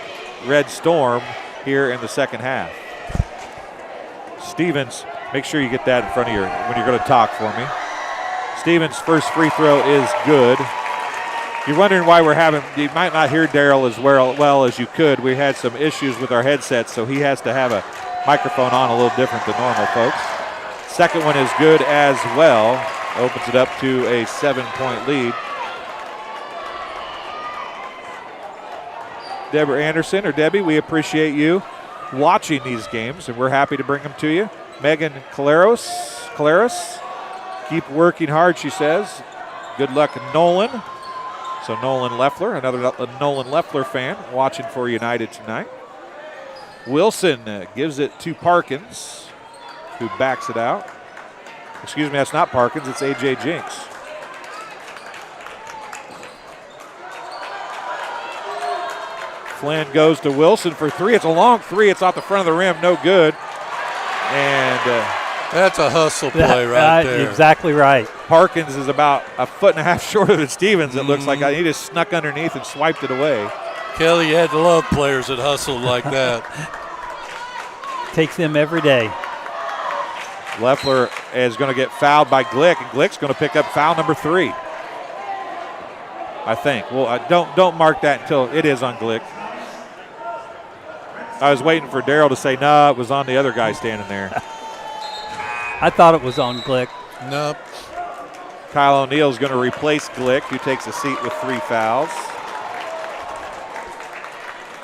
Speaker 1: Red Storm here in the second half. Stevens, make sure you get that in front of when you're going to talk for me. Stevens' first free throw is good. You're wondering why you might not hear Daryl as well as you could. We had some issues with our headsets, so he has to have a microphone on a little different than normal, folks. Second one is good as well. Opens it up to a 7-point lead. Deborah Anderson, or Debbie, we appreciate you watching these games, and we're happy to bring them to you. Megan Caleros, keep working hard, she says. Good luck, Nolan. So Nolan Leffler, another Nolan Leffler fan, watching for United tonight. Wilson gives it to Parkins, who backs it out. Excuse me, that's not Parkins, it's A.J. Jinks. Flynn goes to Wilson for 3. It's a long 3. It's off the front of the rim, no good. And
Speaker 2: that's a hustle play right there.
Speaker 3: Exactly right.
Speaker 1: Parkins is about a 1.5 feet shorter than Stevens, it looks like. He just snuck underneath and swiped it away.
Speaker 2: Kelly, you had to love players that hustled like that.
Speaker 3: Takes them every day.
Speaker 1: Leffler is going to get fouled by Glick, and Glick's going to pick up foul number 3. I think. Well, don't mark that until it is on Glick. I was waiting for Daryl to say, no, it was on the other guy standing there.
Speaker 3: I thought it was on Glick.
Speaker 2: Nope.
Speaker 1: Kyle O'Neal's going to replace Glick, who takes a seat with 3 fouls.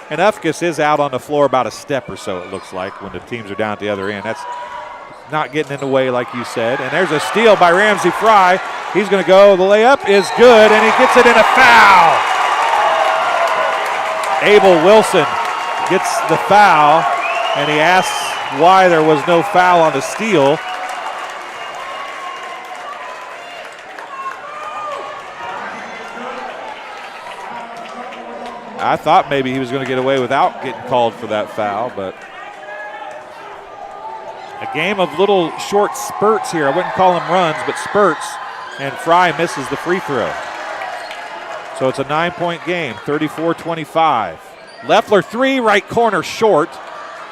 Speaker 1: And Ufkus is out on the floor about a step or so, it looks like, when the teams are down at the other end. That's not getting in the way, like you said. And there's a steal by Ramsey Fry. He's going to go. The layup is good, and he gets it in a foul. Abel Wilson gets the foul, and he asks why there was no foul on the steal. I thought maybe he was going to get away without getting called for that foul, but A game of little short spurts here. I wouldn't call them runs, but spurts. And Fry misses the free throw. So it's a 9-point game, 34-25. Leffler 3, right corner short.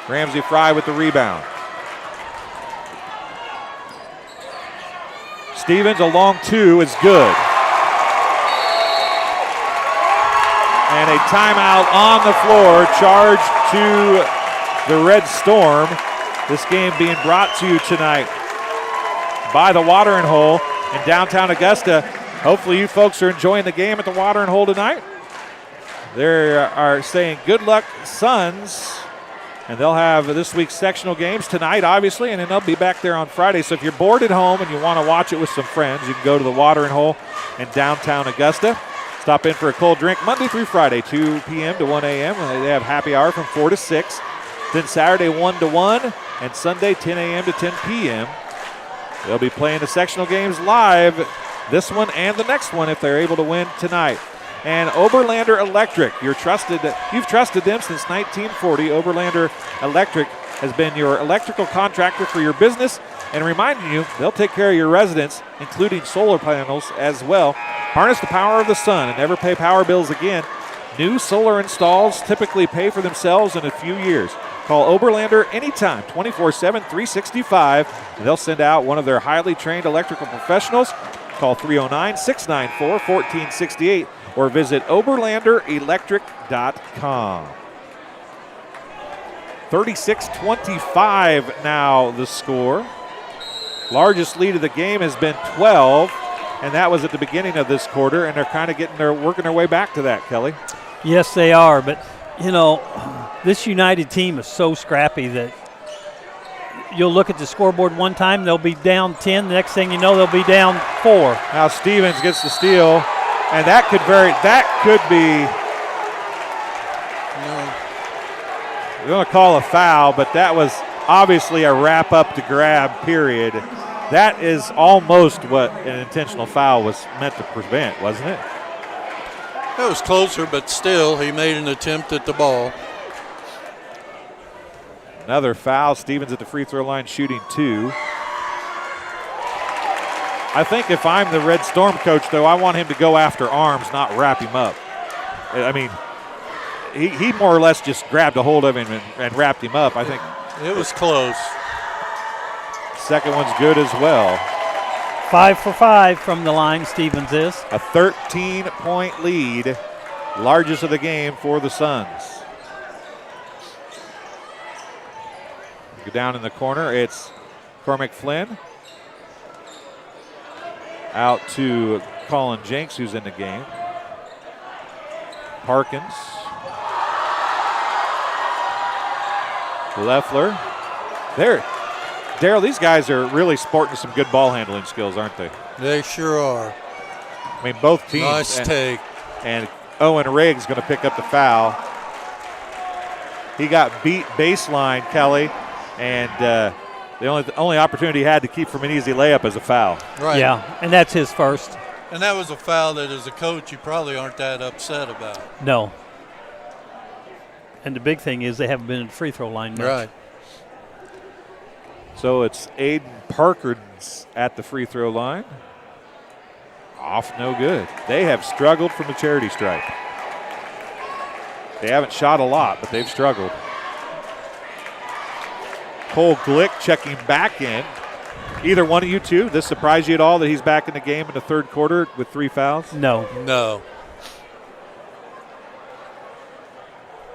Speaker 1: Ramsey Fry with the rebound. Stevens, a long 2 is good. And a timeout on the floor, charged to the Red Storm. This game being brought to you tonight by the Watering Hole in downtown Augusta. Hopefully you folks are enjoying the game at the Watering Hole tonight. They are saying good luck, Suns. And they'll have this week's sectional games tonight, obviously, and then they'll be back there on Friday. So if you're bored at home and you want to watch it with some friends, you can go to the Watering Hole in downtown Augusta. Stop in for a cold drink Monday through Friday, 2 p.m. to 1 a.m. They have happy hour from 4 to 6. Then Saturday, 1 to 1, and Sunday, 10 a.m. to 10 p.m. They'll be playing the sectional games live, this one and the next one, if they're able to win tonight. And Oberlander Electric, you've trusted them since 1940. Oberlander Electric has been your electrical contractor for your business, and reminding you, they'll take care of your residents, including solar panels as well. Harness the power of the sun and never pay power bills again. New solar installs typically pay for themselves in a few years. Call Oberlander anytime, 24/7, 365. And they'll send out one of their highly trained electrical professionals. Call 309-694-1468 or visit oberlanderelectric.com. 36-25 now the score. Largest lead of the game has been 12, and that was at the beginning of this quarter, and they're kind of working their way back to that, Kelly.
Speaker 3: Yes, they are, but, you know, this United team is so scrappy that you'll look at the scoreboard one time, they'll be down 10. The next thing you know, they'll be down 4.
Speaker 1: Now Stevens gets the steal, and that could be, we're going to call a foul, but that was obviously a wrap up to grab period. That is almost what an intentional foul was meant to prevent, wasn't it?
Speaker 2: It was closer, but still, he made an attempt at the ball.
Speaker 1: Another foul. Stevens at the free throw line shooting 2. I think if I'm the Red Storm coach, though, I want him to go after arms, not wrap him up. I mean, he more or less just grabbed a hold of him and wrapped him up. I think
Speaker 2: it was close.
Speaker 1: Second one's good as well.
Speaker 3: 5 for 5 from the line, Stevens is.
Speaker 1: A 13-point lead, largest of the game for the Suns. Go down in the corner, it's Cormac Flynn. Out to Colin Jenks, who's in the game. Parkins. Leffler. There. Darryl, these guys are really sporting some good ball handling skills, aren't they?
Speaker 2: They sure are.
Speaker 1: I mean, both teams.
Speaker 2: Nice take.
Speaker 1: And Owen Riggs going to pick up the foul. He got beat baseline, Kelly, and the only opportunity he had to keep from an easy layup is a foul.
Speaker 2: Right.
Speaker 3: Yeah, and that's his first.
Speaker 2: And that was a foul that, as a coach, you probably aren't that upset about.
Speaker 3: No. And the big thing is they haven't been at the free throw line much.
Speaker 2: Right.
Speaker 1: So it's Aiden Parkins at the free throw line. Off, no good. They have struggled from the charity stripe. They haven't shot a lot, but they've struggled. Cole Glick checking back in. Either one of you two, this surprise you at all that he's back in the game in the third quarter with 3 fouls?
Speaker 3: No.
Speaker 2: No.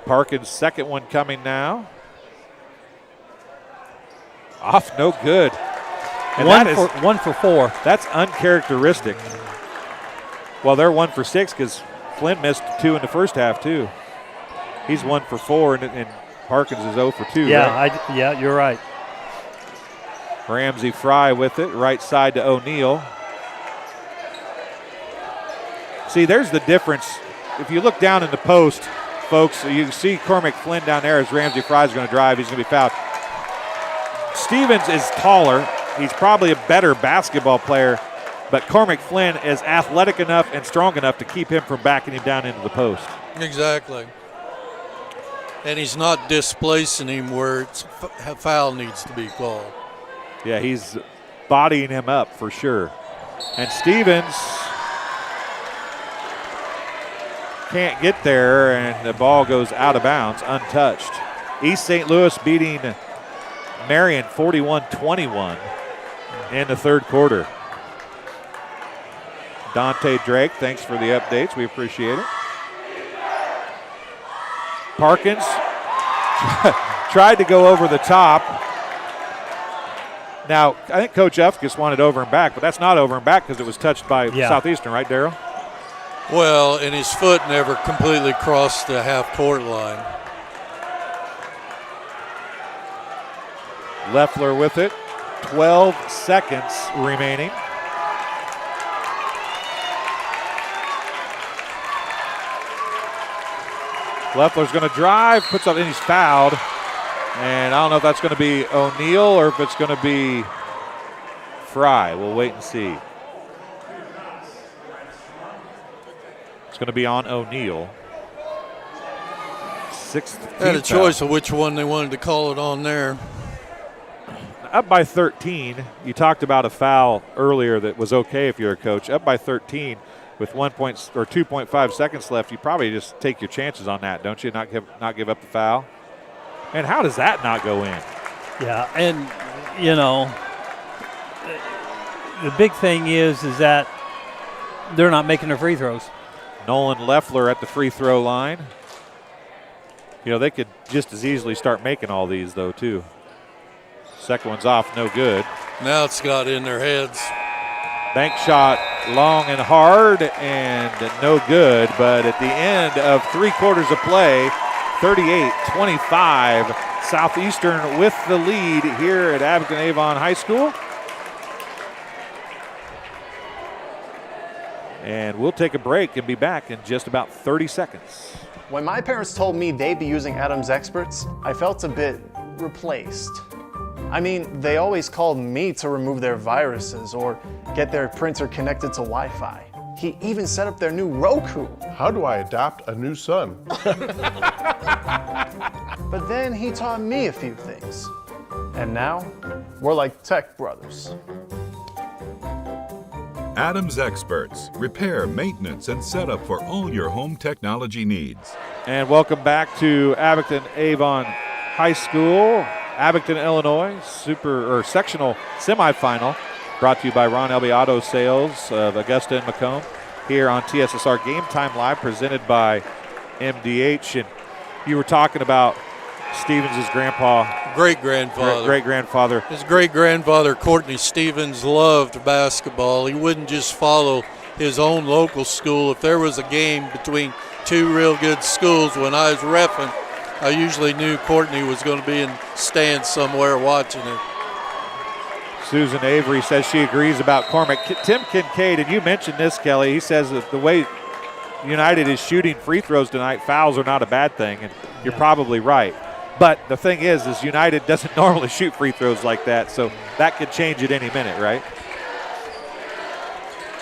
Speaker 1: Parkins' second one coming now. Off, no good. And
Speaker 3: one for 4.
Speaker 1: That's uncharacteristic. Well, they're 1 for 6 because Flynn missed 2 in the first half, too. He's 1 for 4, and Parkins is 0 for 2.
Speaker 3: Yeah,
Speaker 1: right?
Speaker 3: yeah, you're right.
Speaker 1: Ramsey Fry with it, right side to O'Neal. See, there's the difference. If you look down in the post, folks, you see Cormac Flynn down there as Ramsey Fry's going to drive. He's going to be fouled. Stevens is taller. He's probably a better basketball player, but Cormac Flynn is athletic enough and strong enough to keep him from backing him down into the post.
Speaker 2: Exactly. And he's not displacing him where a foul needs to be called.
Speaker 1: Yeah, he's bodying him up for sure. And Stevens can't get there, and the ball goes out of bounds, untouched. East St. Louis beating Marion 41-21 in the third quarter. Dante Drake, thanks for the updates. We appreciate it. Parkins tried to go over the top. Now, I think Coach Ufkus wanted over and back, but that's not over and back because it was touched by Southeastern, right, Darryl?
Speaker 2: Well, and his foot never completely crossed the half-court line.
Speaker 1: Leffler with it. 12 seconds remaining. Leffler's going to drive, puts up, and he's fouled. And I don't know if that's going to be O'Neal or if it's going to be Fry. We'll wait and see. It's going to be on O'Neal. Sixth.
Speaker 2: They had a choice of which one they wanted to call it on there.
Speaker 1: Up by 13. You talked about a foul earlier that was okay if you're a coach. Up by 13 with 2.5 seconds left. You probably just take your chances on that, don't you? Not give up the foul. And how does that not go in?
Speaker 3: Yeah, and you know, the big thing is that they're not making their free throws.
Speaker 1: Nolan Leffler at the free throw line. You know, they could just as easily start making all these though too. Second one's off, no good.
Speaker 2: Now it's got in their heads.
Speaker 1: Bank shot long and hard and no good, but at the end of 3 quarters of play, 38-25, Southeastern with the lead here at Abingdon-Avon High School. And we'll take a break and be back in just about 30 seconds.
Speaker 4: When my parents told me they'd be using Adam's experts, I felt a bit replaced. I mean, they always called me to remove their viruses or get their printer connected to Wi-Fi. He even set up their new Roku.
Speaker 5: How do I adopt a new son?
Speaker 4: But then he taught me a few things. And now, we're like tech brothers.
Speaker 6: Adams Experts. Repair, maintenance, and setup for all your home technology needs.
Speaker 1: And welcome back to Abingdon-Avon High School. Abingdon, Illinois, sectional semifinal, brought to you by Ron Elby Auto Sales of Augusta and Macomb here on TSSR Game Time Live, presented by MDH. And you were talking about Stevens' grandpa.
Speaker 2: Great-grandfather.
Speaker 1: Great-grandfather.
Speaker 2: His great-grandfather, Courtney Stevens, loved basketball. He wouldn't just follow his own local school. If there was a game between two real good schools when I was reffing, I usually knew Courtney was going to be in stands somewhere watching it.
Speaker 1: Susan Avery says she agrees about Cormac. Tim Kincaid, and you mentioned this, Kelly, he says that the way United is shooting free throws tonight, fouls are not a bad thing, and you're probably right. But the thing is United doesn't normally shoot free throws like that, so that could change at any minute, right?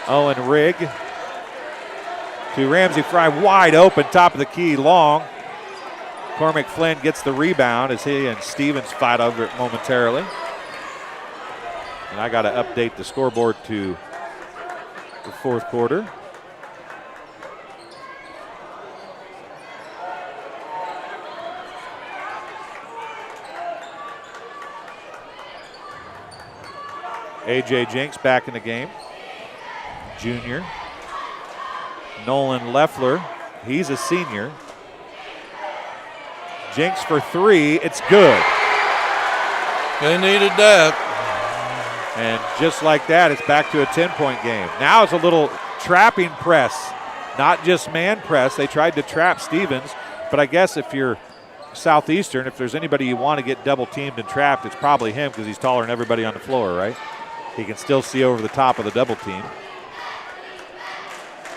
Speaker 1: Owen Rigg to Ramsey Fry, wide open, top of the key, long. Cormac Flynn gets the rebound as he and Stevens fight over it momentarily. And I got to update the scoreboard to the fourth quarter. A.J. Jenks back in the game. Junior. Nolan Leffler, he's a senior. Jenks for three, it's good.
Speaker 2: They needed that.
Speaker 1: And just like that, it's back to a 10-point game. Now it's a little trapping press, not just man press. They tried to trap Stevens, but I guess if you're Southeastern, if there's anybody you want to get double teamed and trapped, it's probably him because he's taller than everybody on the floor, right? He can still see over the top of the double team.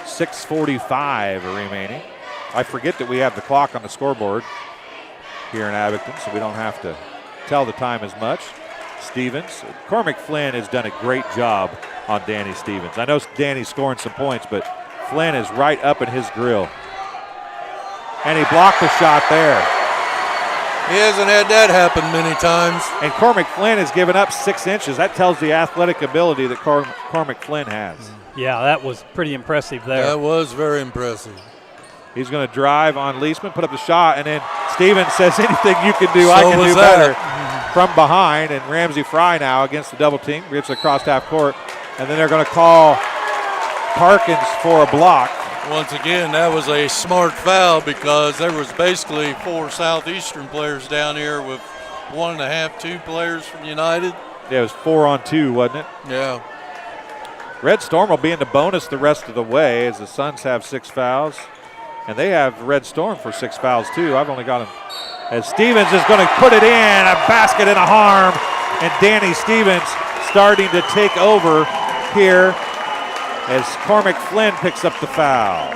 Speaker 1: 6:45 remaining. I forget that we have the clock on the scoreboard here in Abingdon, so we don't have to tell the time as much. Stevens. Cormac Flynn has done a great job on Danny Stevens. I know Danny's scoring some points, but Flynn is right up in his grill. And he blocked the shot there.
Speaker 2: He hasn't had that happen many times.
Speaker 1: And Cormac Flynn has given up 6 inches. That tells the athletic ability that Cormac Flynn has.
Speaker 3: Yeah, that was pretty impressive there.
Speaker 2: That was very impressive.
Speaker 1: He's going to drive on Leisman, put up the shot, and then Stevens says, anything you can do,
Speaker 2: So
Speaker 1: I can
Speaker 2: was
Speaker 1: do
Speaker 2: that.
Speaker 1: better. From behind, and Ramsey Fry now against the double team, gets across half court, and then they're going to call Parkins for a block.
Speaker 2: Once again, that was a smart foul because there was basically 4 Southeastern players down here with 1.5, 2 players from United.
Speaker 1: Yeah, it was 4-on-2, wasn't it?
Speaker 2: Yeah.
Speaker 1: Red Storm will be in the bonus the rest of the way as the Suns have 6 fouls. And they have Red Storm for 6 fouls too. I've only got them. As Stevens is going to put it in, a basket and a harm. And Danny Stevens starting to take over here as Cormac Flynn picks up the foul.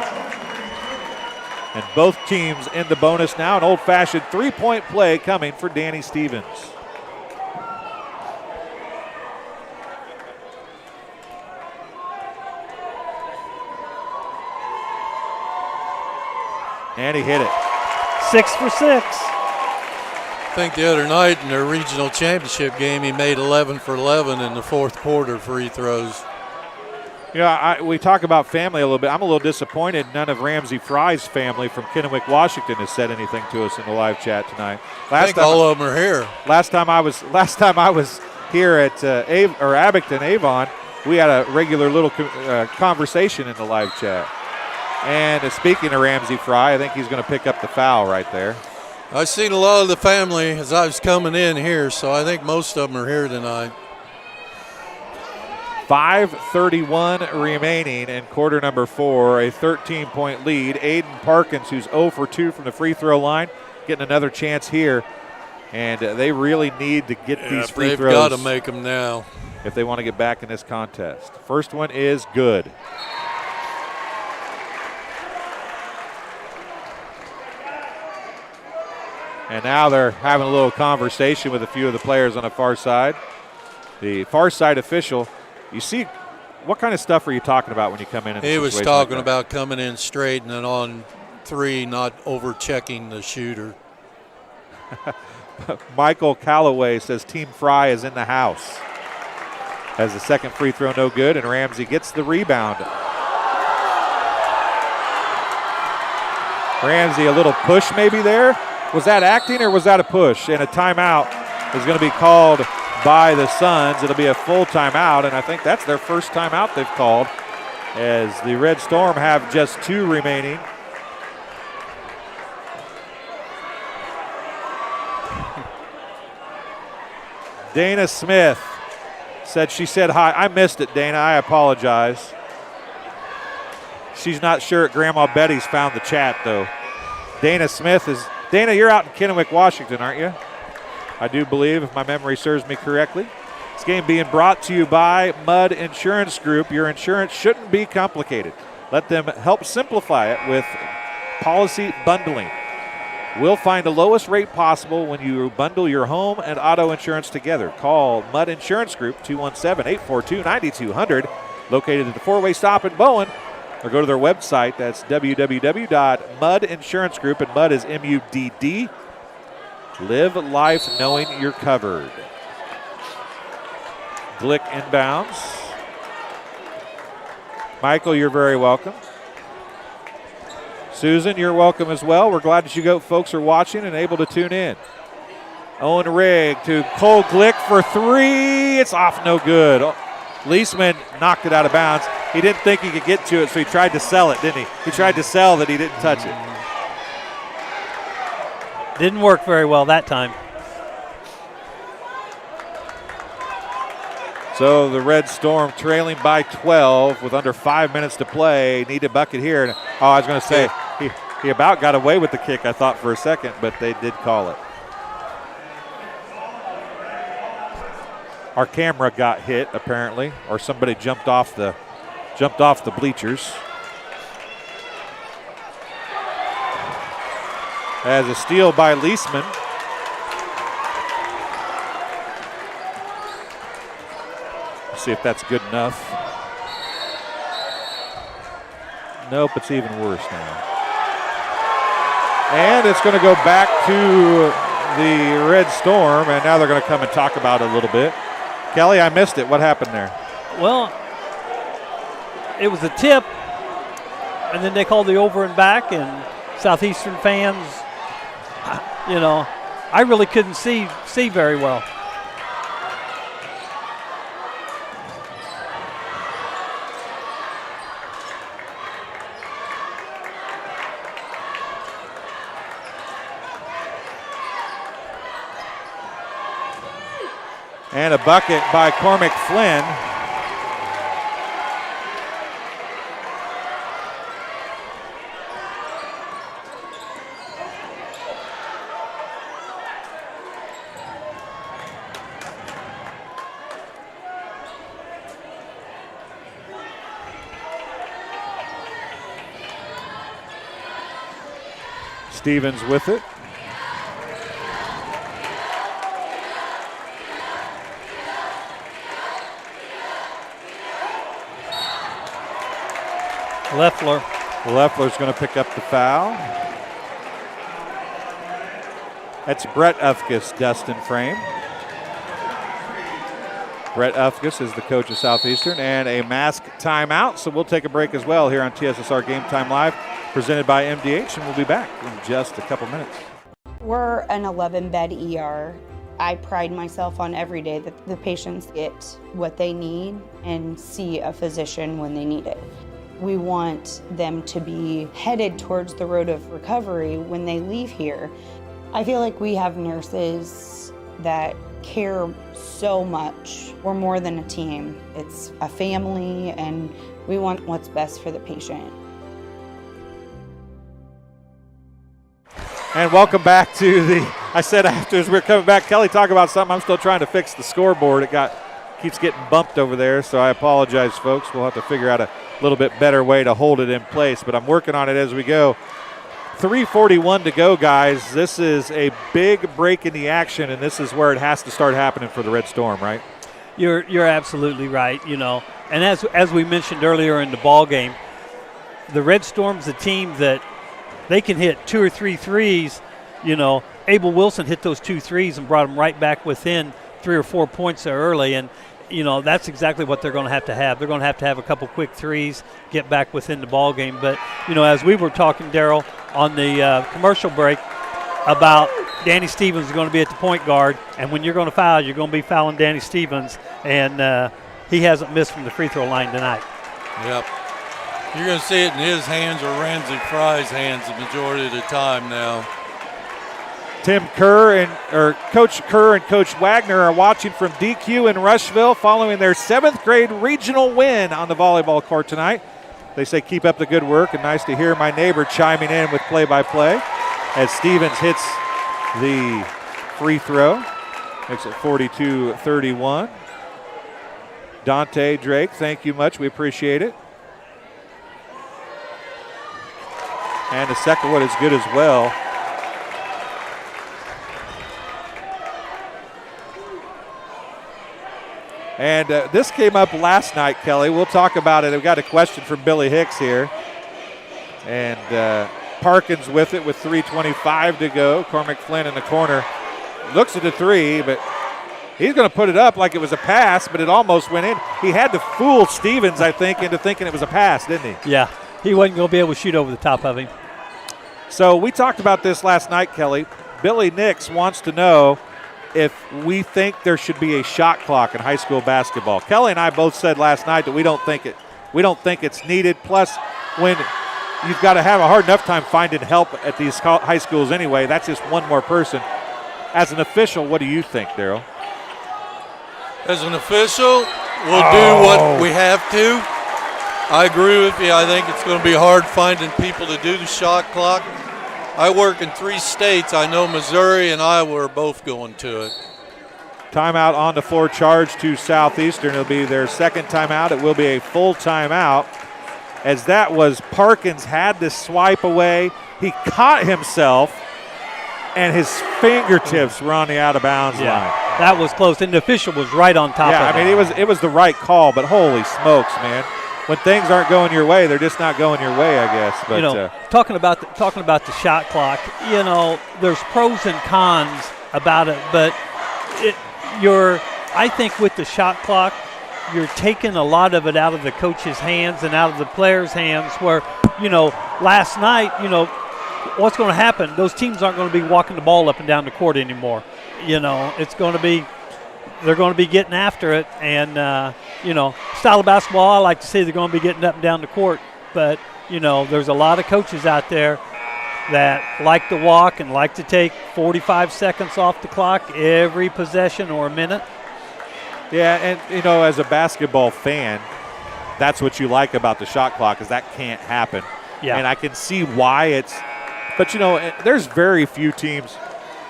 Speaker 1: And both teams in the bonus now. An old-fashioned 3-point play coming for Danny Stevens. And he hit it.
Speaker 3: 6 for 6.
Speaker 2: I think the other night in their regional championship game, he made 11 for 11 in the fourth quarter free throws.
Speaker 1: Yeah, we talk about family a little bit. I'm a little disappointed none of Ramsey Fry's family from Kennewick, Washington has said anything to us in the live chat tonight.
Speaker 2: I think all of them are here.
Speaker 1: Last time I was here at Abingdon-Avon, we had a regular little conversation in the live chat. And speaking of Ramsey Fry, I think he's going to pick up the foul right there.
Speaker 2: I've seen a lot of the family as I was coming in here, so I think most of them are here tonight.
Speaker 1: 5:31 remaining in quarter number 4, a 13-point lead. Aiden Parkins, who's 0 for 2 from the free throw line, getting another chance here. And they really need to get these free throws.
Speaker 2: They've got to make them now
Speaker 1: if they want to get back in this contest. First one is good. And now they're having a little conversation with a few of the players on the far side. The far side official, you see, what kind of stuff are you talking about when you come in?
Speaker 2: He was talking about coming in straight and then on 3, not over-checking the shooter.
Speaker 1: Michael Calloway says Team Fry is in the house. Has the second free throw no good, and Ramsey gets the rebound. Ramsey, a little push maybe there. Was that acting or was that a push? And a timeout is going to be called by the Suns. It'll be a full timeout, and I think that's their first timeout they've called as the Red Storm have just 2 remaining. Dana Smith said she said hi. I missed it, Dana. I apologize. She's not sure at Grandma Betty's found the chat, though. Dana Smith is... Dana, you're out in Kennewick, Washington, aren't you? I do believe, if my memory serves me correctly. This game being brought to you by Mudd Insurance Group. Your insurance shouldn't be complicated. Let them help simplify it with policy bundling. We'll find the lowest rate possible when you bundle your home and auto insurance together. Call Mudd Insurance Group, 217-842-9200, located at the 4-way stop in Bowen, or go to their website. That's www.muddinsurance.group, and Mudd is M-U-D-D. Live life knowing you're covered. Glick inbounds. Michael, you're very welcome. Susan, you're welcome as well. We're glad that you folks are watching and able to tune in. Owen Rigg to Cole Glick for 3. It's off, no good. Leisman knocked it out of bounds. He didn't think he could get to it, so he tried to sell it, didn't he? He tried to sell that he didn't touch it.
Speaker 3: Didn't work very well that time.
Speaker 1: So the Red Storm trailing by 12 with under 5 minutes to play. Need a bucket here. And, I was going to say, he about got away with the kick, I thought, for a second, but they did call it. Our camera got hit, apparently, or somebody jumped off the bleachers. As a steal by Leisman. See if that's good enough. Nope, it's even worse now. And it's going to go back to the Red Storm, and now they're going to come and talk about it a little bit. Kelly, I missed it. What happened there?
Speaker 3: Well, it was a tip, and then they called the over and back, and Southeastern fans, you know, I really couldn't see very well.
Speaker 1: And a bucket by Cormac Flynn. Stevens with it. Leffler's going to pick up the foul. That's Brett Ufkus, Dustin frame. Brett Ufkus is the coach of Southeastern, and a mask timeout. So we'll take a break as well here on TSSR Game Time Live, presented by MDH, and we'll be back in just a couple minutes.
Speaker 7: We're an 11-bed ER. I pride myself on every day that the patients get what they need and see a physician when they need it. We want them to be headed towards the road of recovery when they leave here. I feel like we have nurses that care so much. We're more than a team. It's a family, and we want what's best for the patient.
Speaker 1: And welcome back to the, I said after as we're coming back, Kelly, talk about something. I'm still trying to fix the scoreboard. It keeps getting bumped over there, so I apologize, folks. We'll have to figure out a little bit better way to hold it in place, but I'm working on it as we go. 3:41 to go, guys. This is a big break in the action, and this is where it has to start happening for the Red Storm, right?
Speaker 3: You're absolutely right, you know. And as we mentioned earlier in the ball game, the Red Storm's a team that they can hit 2 or 3 threes. You know, Abel Wilson hit those 2 threes and brought them right back within 3 or 4 points there early, and you know, that's exactly what they're going to have. They're going to have a couple quick threes, get back within the ball game. But, you know, as we were talking, Daryl, on the commercial break about Danny Stevens is going to be at the point guard, and when you're going to foul, you're going to be fouling Danny Stevens, and he hasn't missed from the free throw line tonight.
Speaker 2: Yep. You're going to see it in his hands or Ramsey Fry's hands the majority of the time now.
Speaker 1: Coach Kerr and Coach Wagner are watching from DQ in Rushville following their 7th grade regional win on the volleyball court tonight. They say keep up the good work, and nice to hear my neighbor chiming in with play-by-play as Stevens hits the free throw. Makes it 42-31. Dante Drake, thank you much. We appreciate it. And the second one is good as well. And this came up last night, Kelly. We'll talk about it. We've got a question from Billy Hicks here. And Parkins with it with 3:25 to go. Cormac Flynn in the corner. Looks at the three, but he's going to put it up like it was a pass, but it almost went in. He had to fool Stevens, I think, into thinking it was a pass, didn't he?
Speaker 3: Yeah, he wasn't going to be able to shoot over the top of him.
Speaker 1: So we talked about this last night, Kelly. Billy Nix wants to know if we think there should be a shot clock in high school basketball. Kelly and I both said last night that we don't think it's needed. Plus, when you've got to have a hard enough time finding help at these high schools anyway, that's just one more person. As an official, what do you think, Daryl?
Speaker 2: As an official, we'll do what we have to. I agree with you. I think it's going to be hard finding people to do the shot clock. I work in 3 states. I know Missouri and Iowa are both going to it.
Speaker 1: Timeout on the floor, charge to Southeastern. It'll be their second timeout. It will be a full timeout, as that was Parkins had to swipe away. He caught himself, and his fingertips were on the out-of-bounds line.
Speaker 3: That was close, and the official was right on top of it.
Speaker 1: Yeah, I mean, it was the right call, but holy smokes, man. when things aren't going your way, they're just not going your way, I guess. But
Speaker 3: talking about the shot clock, there's pros and cons about it, but I think with the shot clock, you're taking a lot of it out of the coach's hands and out of the players' hands. Where last night, what's going to happen? Those teams aren't going to be walking the ball up and down the court anymore. It's going to be. They're going to be getting after it, and style of basketball, I like to say they're going to be getting up and down the court. But there's a lot of coaches out there that like to walk and like to take 45 seconds off the clock every possession or a minute.
Speaker 1: Yeah, and as a basketball fan, that's what you like about the shot clock, is that can't happen.
Speaker 3: Yeah.
Speaker 1: And I can see why it's. But there's very few teams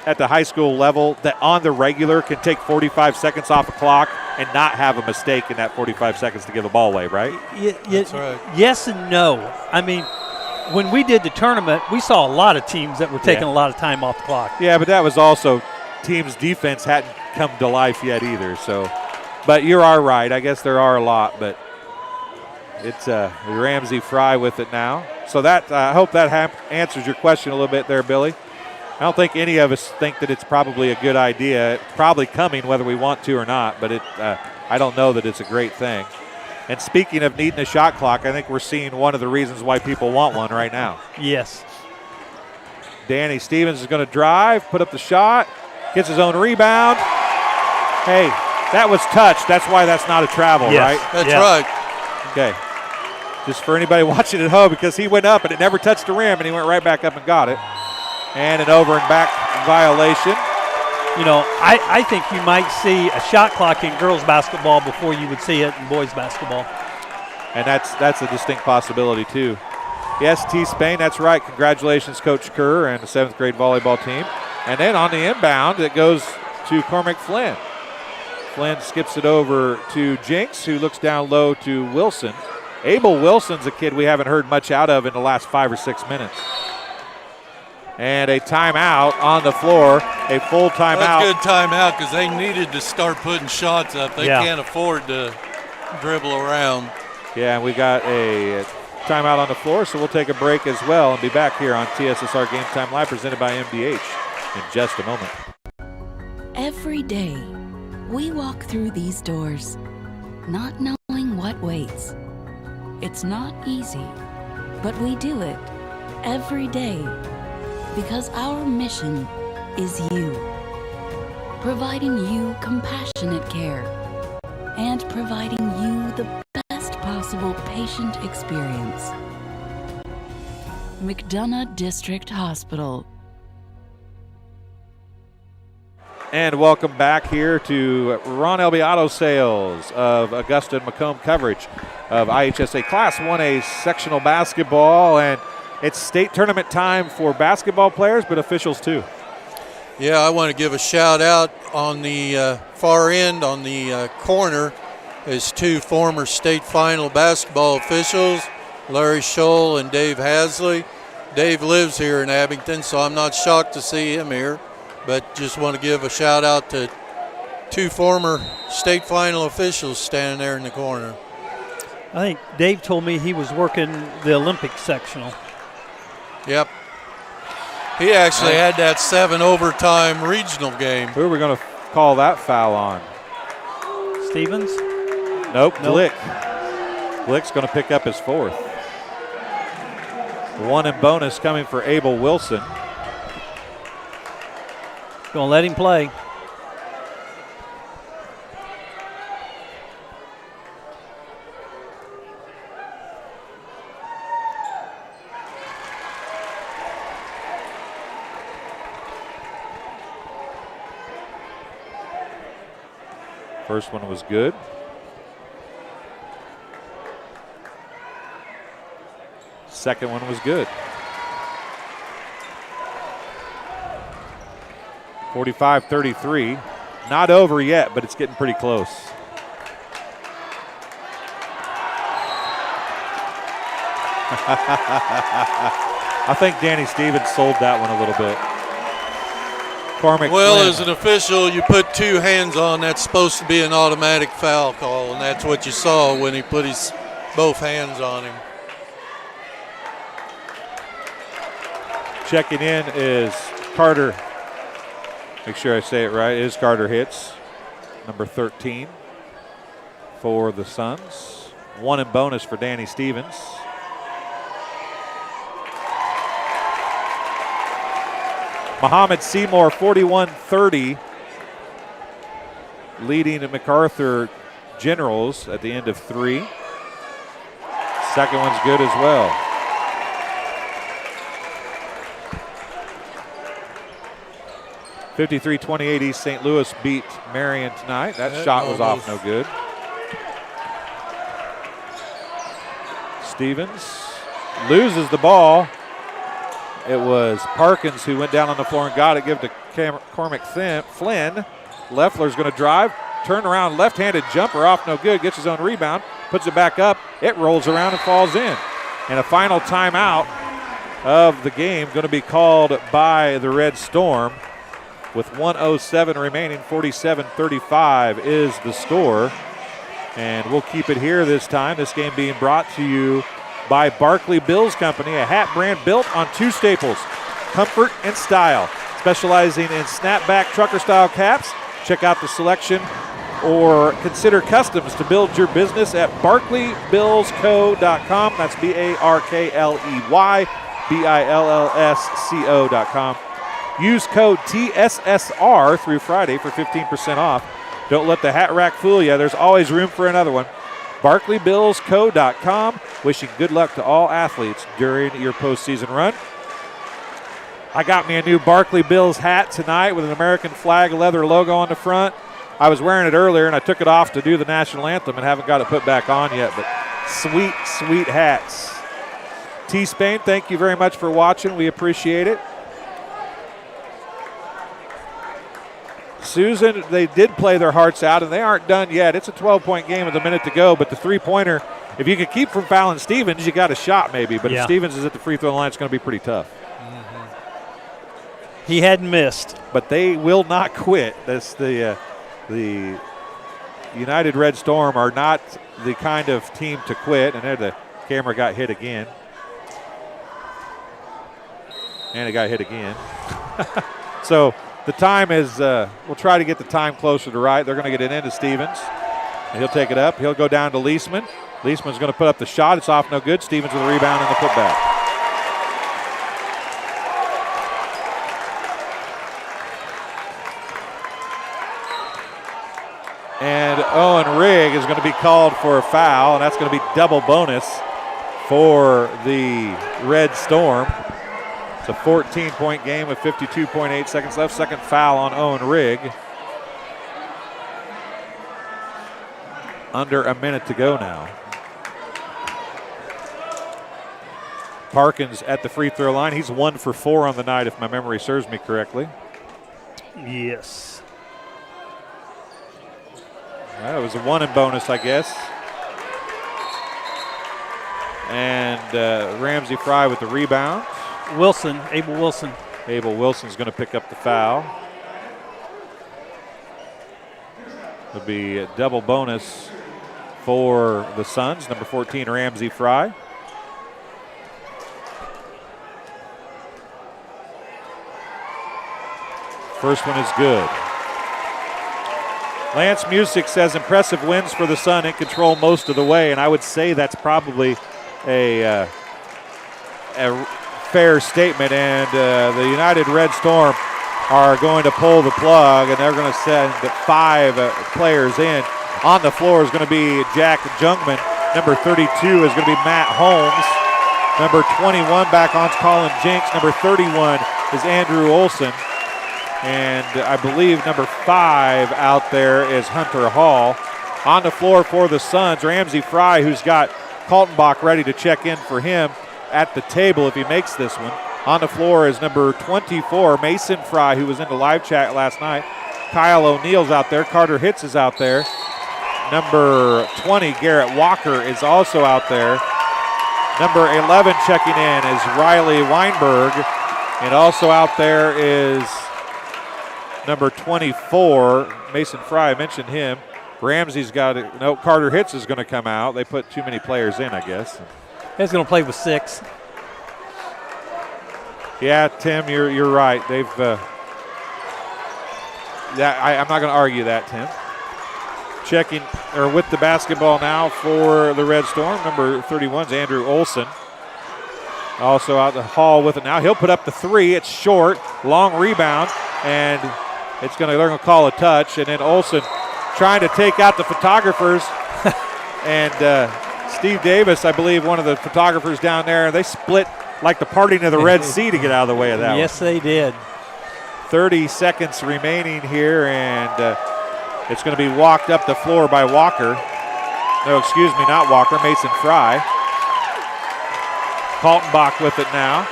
Speaker 1: at the high school level that on the regular can take 45 seconds off a clock and not have a mistake in that 45 seconds to give a ball away, right?
Speaker 2: That's right.
Speaker 3: Yes and no. I mean, when we did the tournament, we saw a lot of teams that were taking a lot of time off the clock.
Speaker 1: Yeah, but that was also teams' defense hadn't come to life yet either. So, but you are right. I guess there are a lot, but it's Ramsey Fry with it now. So that I hope that answers your question a little bit there, Billy. I don't think any of us think that it's probably a good idea. It's probably coming whether we want to or not, but I don't know that it's a great thing. And speaking of needing a shot clock, I think we're seeing one of the reasons why people want one right now.
Speaker 3: Yes.
Speaker 1: Danny Stevens is going to drive, put up the shot, gets his own rebound. Hey, that was touched. That's why that's not a travel, right?
Speaker 2: That's right.
Speaker 1: Okay. Just for anybody watching at home, because he went up and it never touched the rim, and he went right back up and got it. And an over and back violation.
Speaker 3: I think you might see a shot clock in girls basketball before you would see it in boys basketball.
Speaker 1: And that's a distinct possibility too. Yes, T. Spain, that's right. Congratulations, Coach Kerr and the 7th grade volleyball team. And then on the inbound, it goes to Cormac Flynn. Flynn skips it over to Jinx, who looks down low to Wilson. Abel Wilson's a kid we haven't heard much out of in the last 5 or 6 minutes. And a timeout on the floor, a full timeout.
Speaker 2: That's a good timeout because they needed to start putting shots up. They can't afford to dribble around.
Speaker 1: Yeah, and we got a timeout on the floor, so we'll take a break as well and be back here on TSSR Game Time Live, presented by MDH, in just a moment.
Speaker 9: Every day, we walk through these doors, not knowing what waits. It's not easy, but we do it every day. Because our mission is you, providing you compassionate care and providing you the best possible patient experience. McDonough District Hospital.
Speaker 1: And welcome back here to Ron Elby Auto Sales of Augusta and Macomb coverage of IHSA Class 1A sectional basketball. And it's state tournament time for basketball players, but officials too.
Speaker 2: Yeah, I want to give a shout out on the far end, on the corner, is 2 former state final basketball officials, Larry Scholl and Dave Hasley. Dave lives here in Abington, so I'm not shocked to see him here, but just want to give a shout out to 2 former state final officials standing there in the corner.
Speaker 3: I think Dave told me he was working the Olympic sectional.
Speaker 2: Yep. He actually had that 7 overtime regional game.
Speaker 1: Who are we going to call that foul on?
Speaker 3: Stevens?
Speaker 1: Nope. Glick. Glick's going to pick up his 4th. 1 in bonus coming for Abel Wilson.
Speaker 3: Going to let him play.
Speaker 1: First one was good. Second one was good. 45-33. Not over yet, but it's getting pretty close. I think Danny Stevens sold that one a little bit. Cormac
Speaker 2: well,
Speaker 1: Flynn.
Speaker 2: as an official, you put 2 hands on, that's supposed to be an automatic foul call, and that's what you saw when he put his both hands on him.
Speaker 1: Checking in is Carter. Make sure I say it right. It is Carter Hitz, number 13 for the Suns. 1 in bonus for Danny Stevens. Muhammad Seymour, 41-30, leading the MacArthur Generals at the end of 3. Second one's good as well. (53-28) East St. Louis beat Marion tonight. That shot was off no good. Stevens loses the ball. It was Parkins who went down on the floor and got it. Give it to Cormac Flynn. Leffler's going to drive, turn around, left-handed jumper off no good. Gets his own rebound, puts it back up. It rolls around and falls in. And a final timeout of the game going to be called by the Red Storm. With 1:07 remaining, 47-35 is the score. And we'll keep it here this time. This game being brought to you by Barkley Bills Company, a hat brand built on 2 staples, comfort and style. Specializing in snapback trucker-style caps. Check out the selection or consider customs to build your business at barkleybillsco.com. That's BARKLEYBILLSCO.com. Use code TSSR through Friday for 15% off. Don't let the hat rack fool you. There's always room for another one. BarkleybillsCo.com. Wishing good luck to all athletes during your postseason run. I got me a new Barkley Bills hat tonight with an American flag leather logo on the front. I was wearing it earlier and I took it off to do the national anthem and haven't got it put back on yet, but sweet, sweet hats. T-Spain, thank you very much for watching. We appreciate it. Susan, they did play their hearts out, and they aren't done yet. It's a 12-point game with a minute to go, but the three-pointer, if you can keep from fouling Stevens, you got a shot maybe. But if Stevens is at the free throw line, it's going to be pretty tough.
Speaker 3: He hadn't missed.
Speaker 1: But they will not quit. That's the United Red Storm are not the kind of team to quit. And there the camera got hit again. And it got hit again. So the time is, we'll try to get the time closer to right. They're going to get it into Stevens. And he'll take it up. He'll go down to Leisman. Leisman's going to put up the shot. It's off no good. Stevens with a rebound and the putback. And Owen Rigg is going to be called for a foul, and that's going to be double bonus for the Red Storm. It's a 14-point game with 52.8 seconds left. Second foul on Owen Rigg. Under a minute to go now. Parkins at the free throw line. He's 1 for 4 on the night, if my memory serves me correctly.
Speaker 3: Yes.
Speaker 1: Well, it was a 1 in bonus, I guess. And Ramsey Fry with the rebound.
Speaker 3: Abel Wilson.
Speaker 1: Abel Wilson's going to pick up the foul. It'll be a double bonus for the Suns. Number 14, Ramsey Fry. First one is good. Lance Music says impressive wins for the Sun in control most of the way, and I would say that's probably a fair statement. And the United Red Storm are going to pull the plug, and they're going to send 5 players in. On the floor is going to be Jack Jungman. Number 32 is going to be Matt Holmes. Number 21 back on Colin Jinks. Number 31 is Andrew Olson. And I believe number 5 out there is Hunter Hall. On the floor for the Suns, Ramsey Fry, who's got Kaltenbach ready to check in for him at the table if he makes this one. On the floor is number 24, Mason Fry, who was in the live chat last night. Kyle O'Neill's out there. Carter Hitz is out there. Number 20, Garrett Walker, is also out there. Number 11 checking in is Riley Weinberg. And also out there is number 24, Mason Fry, I mentioned him. Ramsey's got it. No, Carter Hitz is going to come out. They put too many players in, I guess.
Speaker 3: He's going to play with 6.
Speaker 1: Yeah, Tim, you're right. They've. I'm not going to argue that, Tim. Checking or with the basketball now for the Red Storm. Number 31 is Andrew Olson. Also out the hall with it now. He'll put up the 3. It's short, long rebound, and they're going to call a touch. And then Olson trying to take out the photographers. And Steve Davis, I believe, one of the photographers down there, they split like the parting of the Red Sea to get out of the way of that one.
Speaker 3: Yes, they did.
Speaker 1: 30 seconds remaining here, and it's going to be walked up the floor by Walker. No, excuse me, not Walker, Mason Fry. Kaltenbach with it now.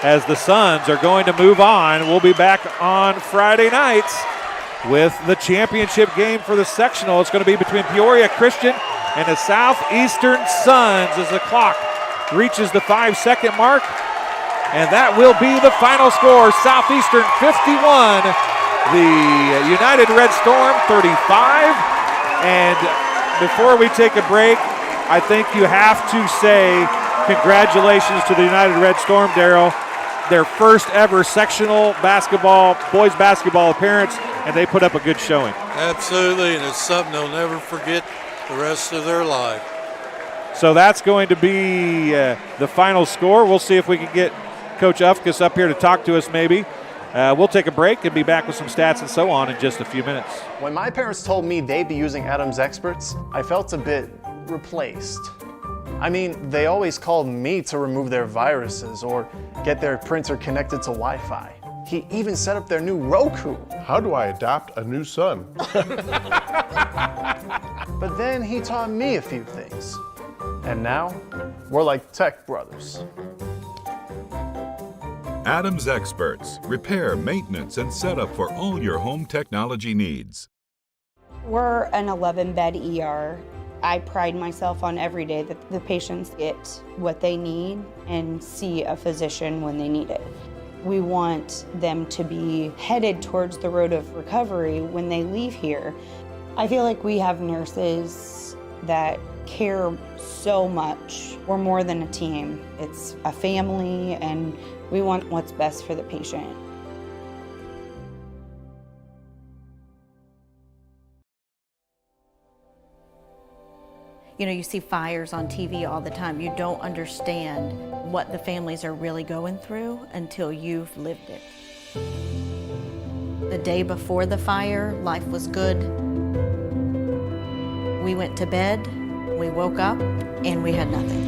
Speaker 1: As the Suns are going to move on, we'll be back on Friday nights with the championship game for the sectional. It's going to be between Peoria Christian and the Southeastern Suns as the clock reaches the 5-second mark. And that will be the final score. Southeastern 51, the United Red Storm 35. And before we take a break, I think you have to say congratulations to the United Red Storm, Darryl. Their first ever sectional basketball, boys basketball appearance, and they put up a good showing.
Speaker 2: Absolutely, and it's something they'll never forget the rest of their life.
Speaker 1: So that's going to be the final score. We'll see if we can get Coach Ufkus up here to talk to us maybe. We'll take a break and be back with some stats and so on in just a few minutes.
Speaker 4: When my parents told me they'd be using Adams Experts, I felt a bit replaced. I mean, they always called me to remove their viruses or get their printer connected to Wi-Fi. He even set up their new Roku.
Speaker 5: How do I adopt a new son?
Speaker 4: But then he taught me a few things. And now, we're like tech brothers.
Speaker 6: Adams Experts. Repair, maintenance, and setup for all your home technology needs.
Speaker 7: We're an 11-bed ER. I pride myself on every day that the patients get what they need and see a physician when they need it. We want them to be headed towards the road of recovery when they leave here. I feel like we have nurses that care so much. We're more than a team. It's a family, and we want what's best for the patient.
Speaker 18: You know, you see fires on TV all the time. You don't understand what the families are really going through until you've lived it. The day before the fire, life was good. We went to bed, we woke up, and we had nothing.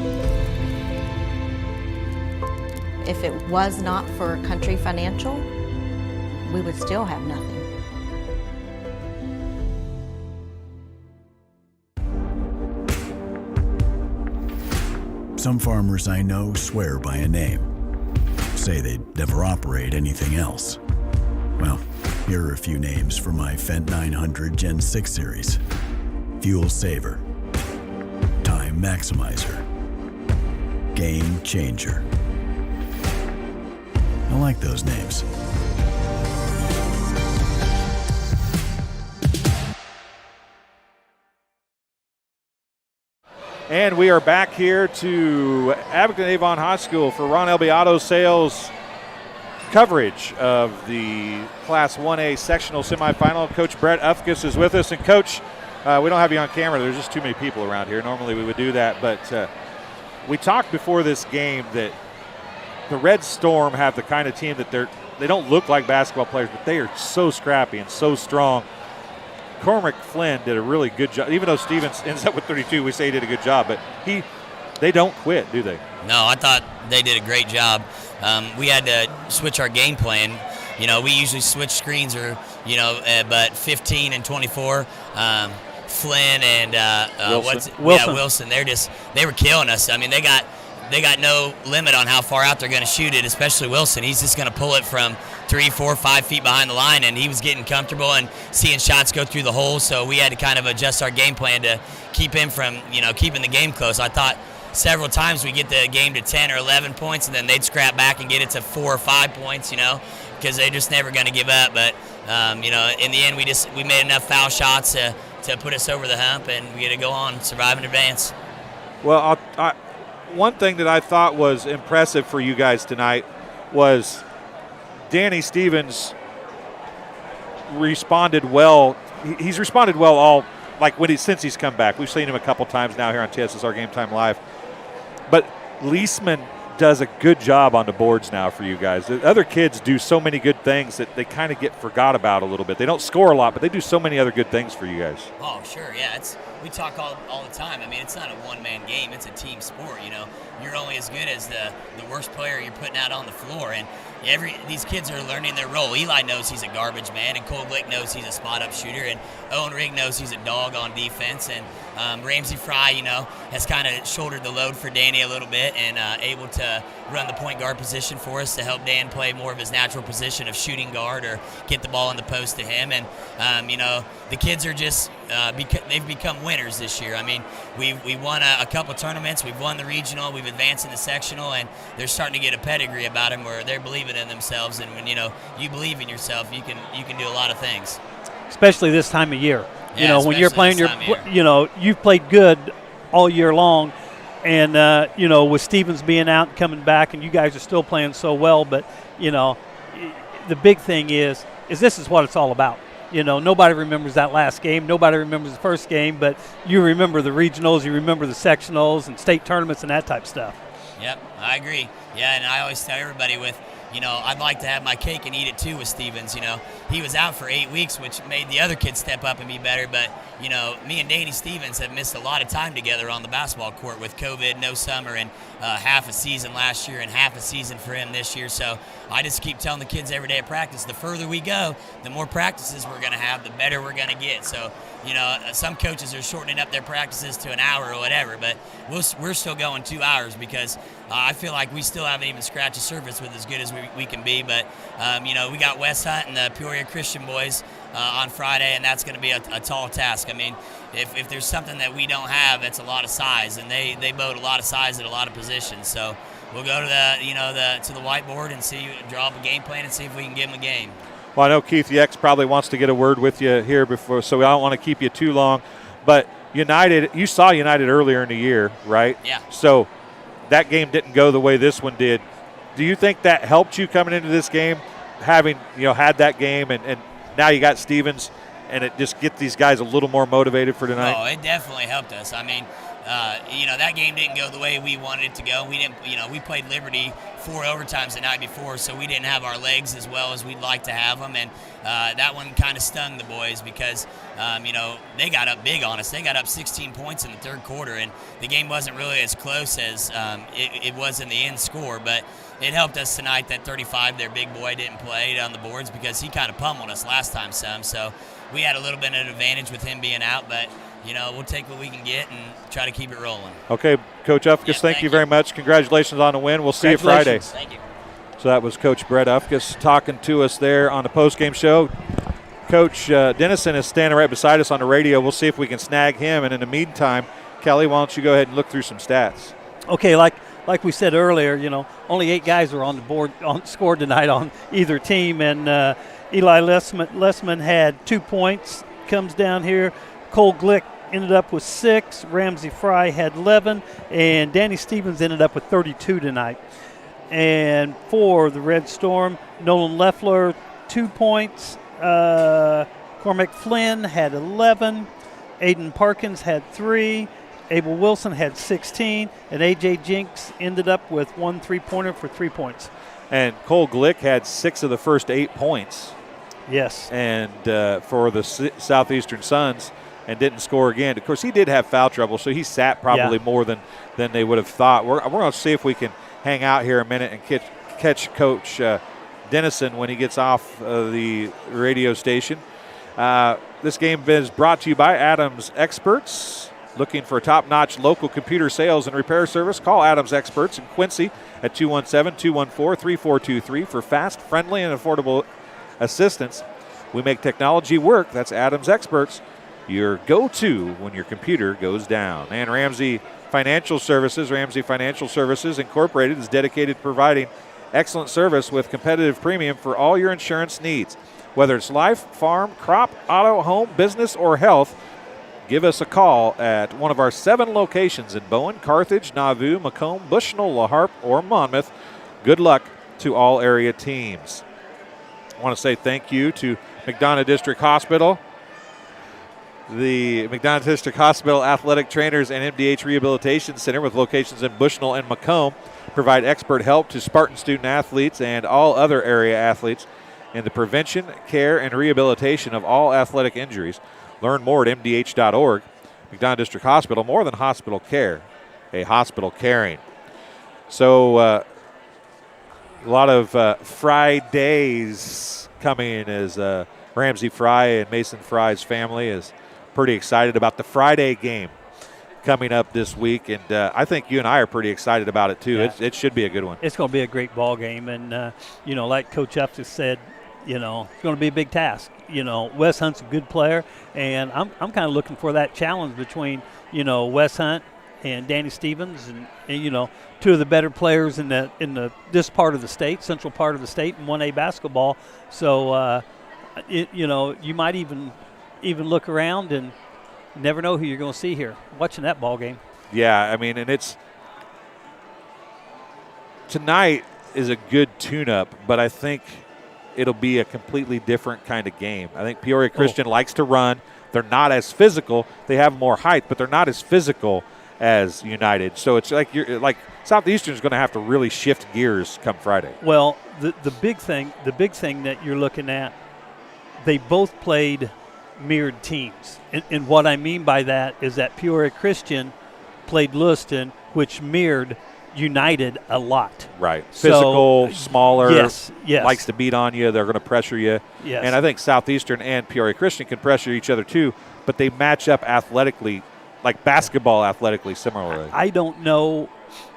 Speaker 18: If it was not for Country Financial, we would still have nothing.
Speaker 19: Some farmers I know swear by a name, say they'd never operate anything else. Well, here are a few names for my Fendt 900 Gen 6 series. Fuel Saver, Time Maximizer, Game Changer. I like those names.
Speaker 1: And we are back here to Abingdon-Avon High School for Ron Elby Auto Sales coverage of the Class 1A sectional semifinal. Coach Brett Ufkus is with us. And Coach, we don't have you on camera. There's just too many people around here. Normally we would do that. But we talked before this game that the Red Storm have the kind of team that they don't look like basketball players, but they are so scrappy and so strong. Cormac Flynn did a really good job. Even though Stevens ends up with 32, we say he did a good job, but they don't quit, do they?
Speaker 20: No, I thought they did a great job. We had to switch our game plan. You know, we usually switch screens but 15 and 24, Flynn and Wilson, they were killing us. I mean, they got no limit on how far out they're going to shoot it, especially Wilson. He's just going to pull it from 3, 4, 5 feet behind the line, and he was getting comfortable and seeing shots go through the hole, so we had to kind of adjust our game plan to keep him from, keeping the game close. I thought several times we get the game to 10 or 11 points, and then they'd scrap back and get it to 4 or 5 points, because they're just never going to give up. But you know, in the end, we made enough foul shots to put us over the hump, and we get to go on, survive and advance.
Speaker 1: Well, one thing that I thought was impressive for you guys tonight was Danny Stevens responded well. He's responded well all since he's come back. We've seen him a couple times now here on TSSR Game Time Live. But Leisman does a good job on the boards now for you guys. The other kids do so many good things that they kind of get forgot about a little bit. They don't score a lot, but they do so many other good things for you guys.
Speaker 20: Oh, sure, yeah. We talk all the time. I mean, it's not a one-man game. It's a team sport, you know. You're only as good as the worst player you're putting out on the floor. And these kids are learning their role. Eli knows he's a garbage man, and Cole Glick knows he's a spot-up shooter, and Owen Rigg knows he's a dog on defense. And Ramsey Fry, you know, has kind of shouldered the load for Danny a little bit and able to run the point guard position for us to help Dan play more of his natural position of shooting guard or get the ball in the post to him. And, you know, the kids are just they've become winners this year. I mean, we won a couple tournaments. We've won the regional. We've advanced in the sectional, and they're starting to get a pedigree about them where they're believing in themselves. And when, you know, you believe in yourself, you can do a lot of things.
Speaker 3: Especially this time of year.
Speaker 20: Yeah,
Speaker 3: you know, when you're playing you've played good all year long. And, you know, with Stevens being out and coming back, and you guys are still playing so well. But, you know, the big thing is this is what it's all about. You know, nobody remembers that last game. Nobody remembers the first game. But you remember the regionals. You remember the sectionals and state tournaments and that type of stuff.
Speaker 20: Yep, I agree. Yeah, and I always tell everybody you know, I'd like to have my cake and eat it too with Stevens. You know, he was out for 8 weeks, which made the other kids step up and be better. But, you know, me and Danny Stevens have missed a lot of time together on the basketball court with COVID, no summer, and half a season last year and half a season for him this year. So I just keep telling the kids every day at practice, the further we go, the more practices we're going to have, the better we're going to get. So, you know, some coaches are shortening up their practices to an hour or whatever, but we're still going 2 hours because I feel like we still haven't even scratched the surface with as good as we can be. But, you know, we got West Hunt and the Peoria Christian boys on Friday, and that's going to be a tall task. I mean, if there's something that we don't have, it's a lot of size, and they boat a lot of size at a lot of positions. So we'll go to the whiteboard and draw up a game plan and see if we can give them a game.
Speaker 1: Well, I know Keith Yex probably wants to get a word with you here before, so I don't want to keep you too long. But United, you saw United earlier in the year, right?
Speaker 20: Yeah.
Speaker 1: So that game didn't go the way this one did. Do you think that helped you coming into this game, having had that game, and now you got Stevens, and it just gets these guys a little more motivated for tonight?
Speaker 20: Oh, it definitely helped us. I mean, that game didn't go the way we wanted it to go. We didn't, we played Liberty 4 overtimes the night before, so we didn't have our legs as well as we'd like to have them, and that one kind of stung the boys because, they got up big on us. They got up 16 points in the third quarter, and the game wasn't really as close as it was in the end score, but it helped us tonight that 35, their big boy, didn't play on the boards because he kind of pummeled us last time some, so we had a little bit of an advantage with him being out, but we'll take what we can get and try to keep it rolling.
Speaker 1: Okay, Coach Ufkus, thank you very much. Congratulations on the win. We'll see you Friday.
Speaker 20: Thank you.
Speaker 1: So that was Coach Brett Ufkus talking to us there on the postgame show. Coach Dennison is standing right beside us on the radio. We'll see if we can snag him. And in the meantime, Kelly, why don't you go ahead and look through some stats?
Speaker 3: Okay, like we said earlier, only 8 guys were on the board scored tonight on either team. And Eli Lessman had 2 points, comes down here. Cole Glick ended up with 6. Ramsey Fry had 11. And Danny Stevens ended up with 32 tonight. And for the Red Storm, Nolan Leffler, 2 points. Cormac Flynn had 11. Aiden Parkins had 3. Abel Wilson had 16. And A.J. Jinks ended up with 1 3-pointer for 3 points.
Speaker 1: And Cole Glick had 6 of the first 8 points.
Speaker 3: Yes.
Speaker 1: And for the Southeastern Suns, and didn't score again. Of course, he did have foul trouble, so he sat probably more than they would have thought. We're going to see if we can hang out here a minute and catch Coach Dennison when he gets off the radio station. This game is brought to you by Adams Experts. Looking for top-notch local computer sales and repair service? Call Adams Experts in Quincy at 217-214-3423 for fast, friendly, and affordable assistance. We make technology work. That's Adams Experts, your go-to when your computer goes down. And Ramsey Financial Services Incorporated is dedicated to providing excellent service with competitive premium for all your insurance needs. Whether it's life, farm, crop, auto, home, business, or health, give us a call at one of our 7 locations in Bowen, Carthage, Nauvoo, Macomb, Bushnell, La Harpe, or Monmouth. Good luck to all area teams. I want to say thank you to McDonough District Hospital, the McDonough District Hospital Athletic Trainers and MDH Rehabilitation Center with locations in Bushnell and Macomb provide expert help to Spartan student athletes and all other area athletes in the prevention, care, and rehabilitation of all athletic injuries. Learn more at mdh.org. McDonough District Hospital, more than hospital care, a hospital caring. So a lot of Fridays coming as Ramsey Fry and Mason Fry's family is pretty excited about the Friday game coming up this week, and I think you and I are pretty excited about it too.
Speaker 3: Yeah.
Speaker 1: It should be a good one.
Speaker 3: It's going to be a great ball game, and like Coach Upps has said, it's going to be a big task. Wes Hunt's a good player, and I'm kind of looking for that challenge between Wes Hunt and Danny Stevens, and 2 of the better players in this part of the state, central part of the state, in 1A basketball. So you might even look around and never know who you're going to see here watching that ball game.
Speaker 1: Yeah, I mean, and it's tonight is a good tune-up, but I think it'll be a completely different kind of game. I think Peoria Christian likes to run. They're not as physical. They have more height, but they're not as physical as United. So it's like Southeastern is going to have to really shift gears come Friday.
Speaker 3: Well, the big thing that you're looking at, they both played mirrored teams. And what I mean by that is that Peoria Christian played Lewiston, which mirrored United a lot.
Speaker 1: Right. Physical, smaller,
Speaker 3: yes.
Speaker 1: likes to beat on you. They're going to pressure you.
Speaker 3: Yes.
Speaker 1: And I think Southeastern and Peoria Christian can pressure each other too, but they match up athletically, like basketball athletically similarly.
Speaker 3: I don't know,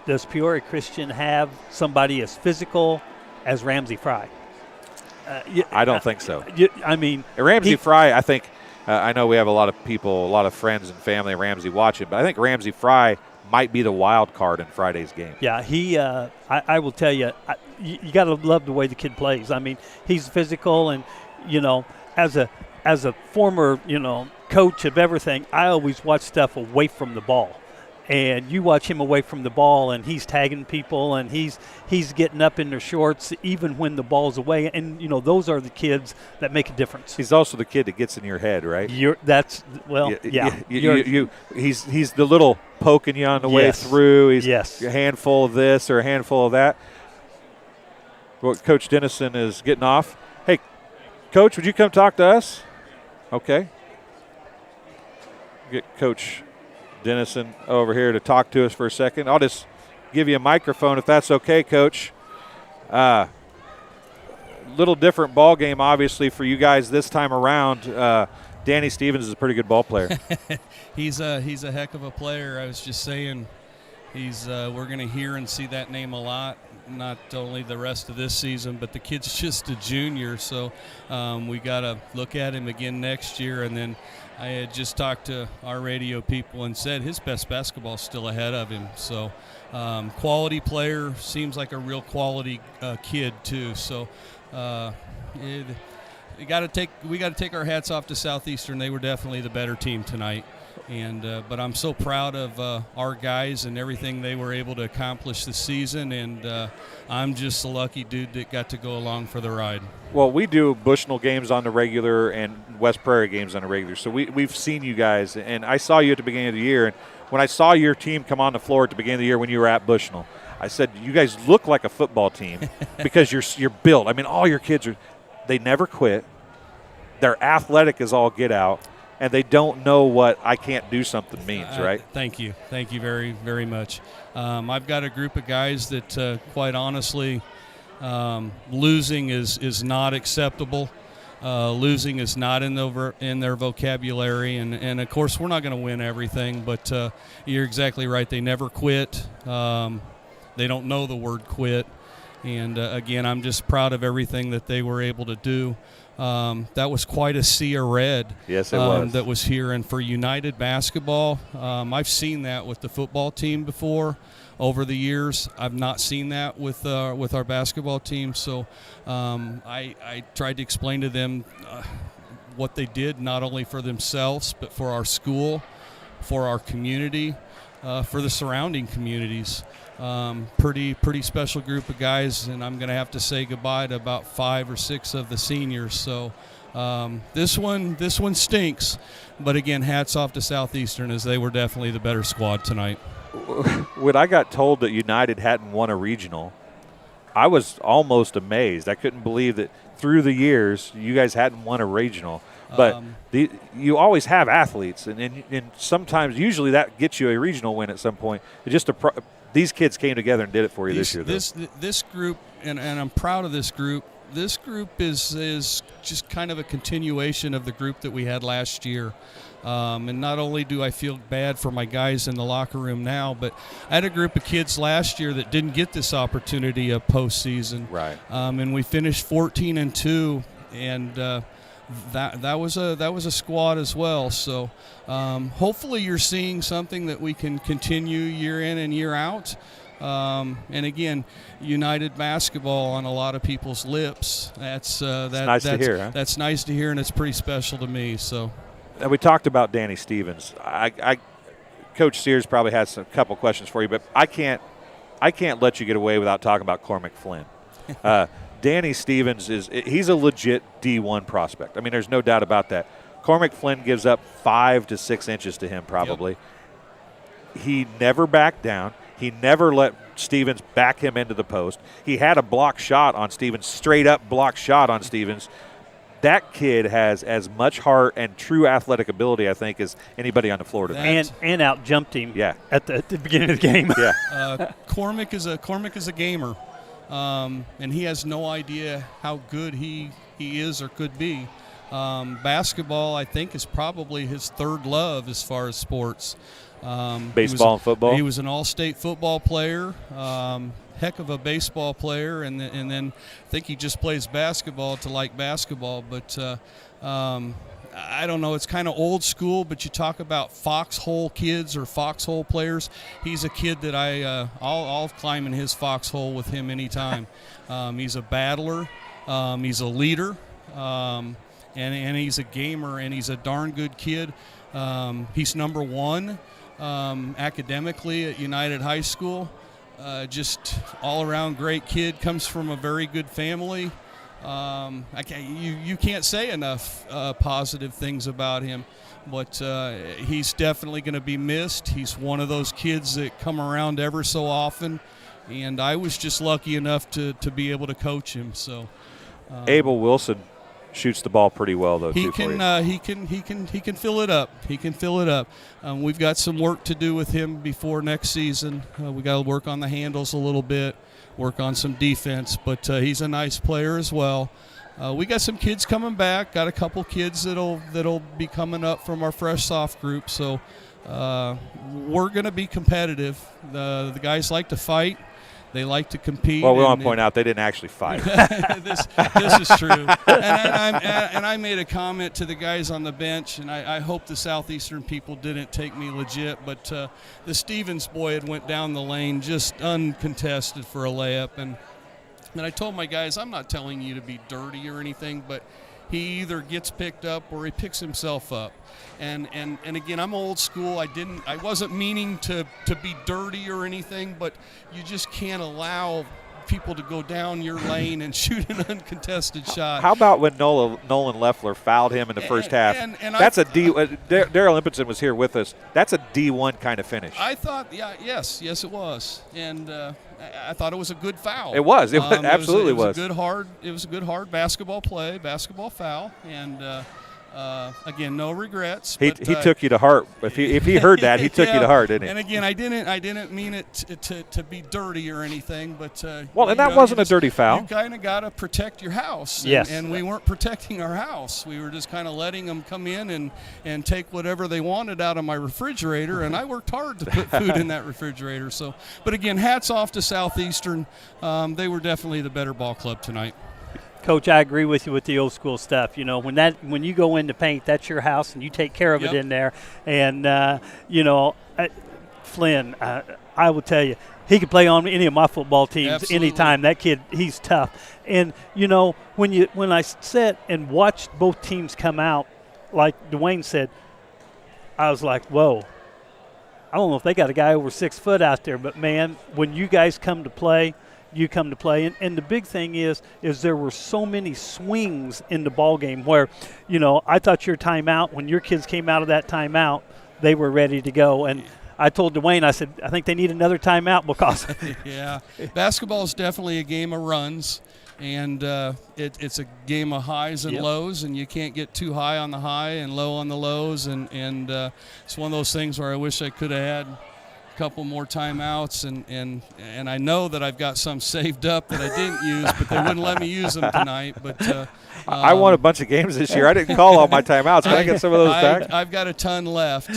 Speaker 3: does Peoria Christian have somebody as physical as Ramsey Fry?
Speaker 1: I don't think so.
Speaker 3: I mean,
Speaker 1: Ramsey Fry, I think, I know we have a lot of people, a lot of friends and family of Ramsey watching, but I think Ramsey Fry might be the wild card in Friday's game.
Speaker 3: Yeah, I will tell you, you got to love the way the kid plays. I mean, he's physical, and as a former coach of everything, I always watch stuff away from the ball. And you watch him away from the ball, and he's tagging people, and he's getting up in their shorts even when the ball's away. And those are the kids that make a difference.
Speaker 1: He's also the kid that gets in your head, right?
Speaker 3: Yeah.
Speaker 1: He's the little poking you on the way through. He's a handful of this or a handful of that. Well, Coach Dennison is getting off. Hey, Coach, would you come talk to us? Okay. Get Coach Dennison over here to talk to us for a second. I'll just give you a microphone if that's okay, Coach. Little different ball game, obviously, for you guys this time around. Danny Stevens is a pretty good ball player.
Speaker 21: He's a heck of a player. I was just saying, we're going to hear and see that name a lot. Not only the rest of this season, but the kid's just a junior, so we got to look at him again next year. And then I had just talked to our radio people and said his best basketball is still ahead of him. So quality player, seems like a real quality kid too. So we got to take our hats off to Southeastern. They were definitely the better team tonight. And but I'm so proud of our guys and everything they were able to accomplish this season, and I'm just a lucky dude that got to go along for the ride.
Speaker 1: Well, we do Bushnell games on the regular and West Prairie games on the regular, so we've seen you guys, and I saw you at the beginning of the year, and when I saw your team come on the floor at the beginning of the year when you were at Bushnell, I said, you guys look like a football team because you're built. I mean, all your kids they never quit. They're athletic as all get out. And they don't know what I can't do something means, right?
Speaker 21: Thank you very, very much. I've got a group of guys that, quite honestly, losing is not acceptable. Losing is not in their vocabulary, and of course we're not going to win everything. But you're exactly right. They never quit. They don't know the word quit. And again, I'm just proud of everything that they were able to do. That was quite a sea of red.
Speaker 1: Yes, it was.
Speaker 21: That was here. And for United basketball, I've seen that with the football team before over the years. I've not seen that with our basketball team. So I tried to explain to them what they did, not only for themselves, but for our school, for our community, for the surrounding communities. Pretty special group of guys, and I'm going to have to say goodbye to about 5 or 6 of the seniors. So this one stinks, but again, hats off to Southeastern, as they were definitely the better squad tonight.
Speaker 1: When I got told that United hadn't won a regional, I was almost amazed. I couldn't believe that through the years you guys hadn't won a regional. But you always have athletes, and sometimes, usually that gets you a regional win at some point. These kids came together and did it for you this year.
Speaker 21: This group, and I'm proud of this group. This group is just kind of a continuation of the group that we had last year. And not only do I feel bad for my guys in the locker room now, but I had a group of kids last year that didn't get this opportunity of postseason.
Speaker 1: Right.
Speaker 21: And we finished 14-2, and that was a squad as well. So hopefully you're seeing something that we can continue year in and year out. And again, United basketball on a lot of people's lips. That's
Speaker 1: nice to hear. Huh?
Speaker 21: That's nice to hear, and it's pretty special to me. So.
Speaker 1: Now, we talked about Danny Stevens. Coach Sears probably has a couple questions for you, but I can't let you get away without talking about Cormac Flynn. Danny Stevens he's a legit D1 prospect. I mean, there's no doubt about that. Cormac Flynn gives up 5 to 6 inches to him probably. Yep. He never backed down. He never let Stevens back him into the post. He had a block shot on Stevens, straight up block shot on Stevens. That kid has as much heart and true athletic ability, I think, as anybody on the floor today.
Speaker 3: And out jumped him.
Speaker 1: Yeah.
Speaker 3: At the beginning of the game.
Speaker 1: Yeah.
Speaker 21: Cormac is a gamer, and he has no idea how good he is or could be. Basketball, I think, is probably his third love as far as sports.
Speaker 1: Baseball and football.
Speaker 21: He was an all-state football player. Heck of a baseball player, and then I think he just plays basketball to like basketball. But I don't know, it's kind of old school, but you talk about foxhole kids or foxhole players. He's a kid that I'll climb in his foxhole with him anytime. He's a battler, he's a leader, and he's a gamer, and he's a darn good kid. He's number 1 academically at United High School. Just all-around great kid, comes from a very good family. You can't say enough positive things about him, but he's definitely going to be missed. He's one of those kids that come around ever so often, and I was just lucky enough to be able to coach him. So,
Speaker 1: Abel Wilson shoots the ball pretty well, though.
Speaker 21: He can fill it up. He can fill it up. We've got some work to do with him before next season. We got to work on the handles a little bit, work on some defense. But he's a nice player as well. We got some kids coming back. Got a couple kids that'll be coming up from our fresh soft group. So we're going to be competitive. The guys like to fight. They like to compete.
Speaker 1: Well, we want to point out they didn't actually fight.
Speaker 21: this is true. And I made a comment to the guys on the bench, and I hope the Southeastern people didn't take me legit, but the Stevens boy had went down the lane just uncontested for a layup. And I told my guys, I'm not telling you to be dirty or anything, but he either gets picked up or he picks himself up. And again, I'm old school. I wasn't meaning to be dirty or anything, but you just can't allow people to go down your lane and shoot an uncontested shot.
Speaker 1: How about when Nolan Leffler fouled him in the first half? That's a D. Daryl Impinson was here with us. That's a D1 kind of finish.
Speaker 21: I thought, yes, it was, and I thought it was a good foul.
Speaker 1: It was. It absolutely
Speaker 21: was. It was a good hard basketball play, basketball foul, and. Again, no regrets.
Speaker 1: He took you to heart. If he heard that, he took you to heart, didn't he?
Speaker 21: And again, I didn't mean it to be dirty or anything, but
Speaker 1: and that wasn't a dirty foul.
Speaker 21: You kind of got to protect your house.
Speaker 3: Yes.
Speaker 21: And we weren't protecting our house. We were just kind of letting them come in and take whatever they wanted out of my refrigerator, and I worked hard to put food in that refrigerator. So, but again, hats off to Southeastern. They were definitely the better ball club tonight.
Speaker 3: Coach, I agree with you with the old school stuff. You know, when you go in to paint, that's your house, and you take care of it in there. And Flynn, I will tell you, he could play on any of my football teams anytime. That kid, he's tough. And when I sat and watched both teams come out, like Dwayne said, I was like, whoa. I don't know if they got a guy over 6 foot out there, but man, when you guys come to play, you come to play. And the big thing is there were so many swings in the ball game where, I thought your timeout, when your kids came out of that timeout, they were ready to go. And I told Dwayne, I said, I think they need another timeout because
Speaker 21: yeah, basketball is definitely a game of runs, and it's a game of highs and lows, and you can't get too high on the high and low on the lows, and it's one of those things where I wish I could have had a couple more timeouts, and I know that I've got some saved up that I didn't use, but they wouldn't let me use them tonight. But
Speaker 1: I won a bunch of games this year. I didn't call all my timeouts. Can I get some of those back?
Speaker 21: I've got a ton left,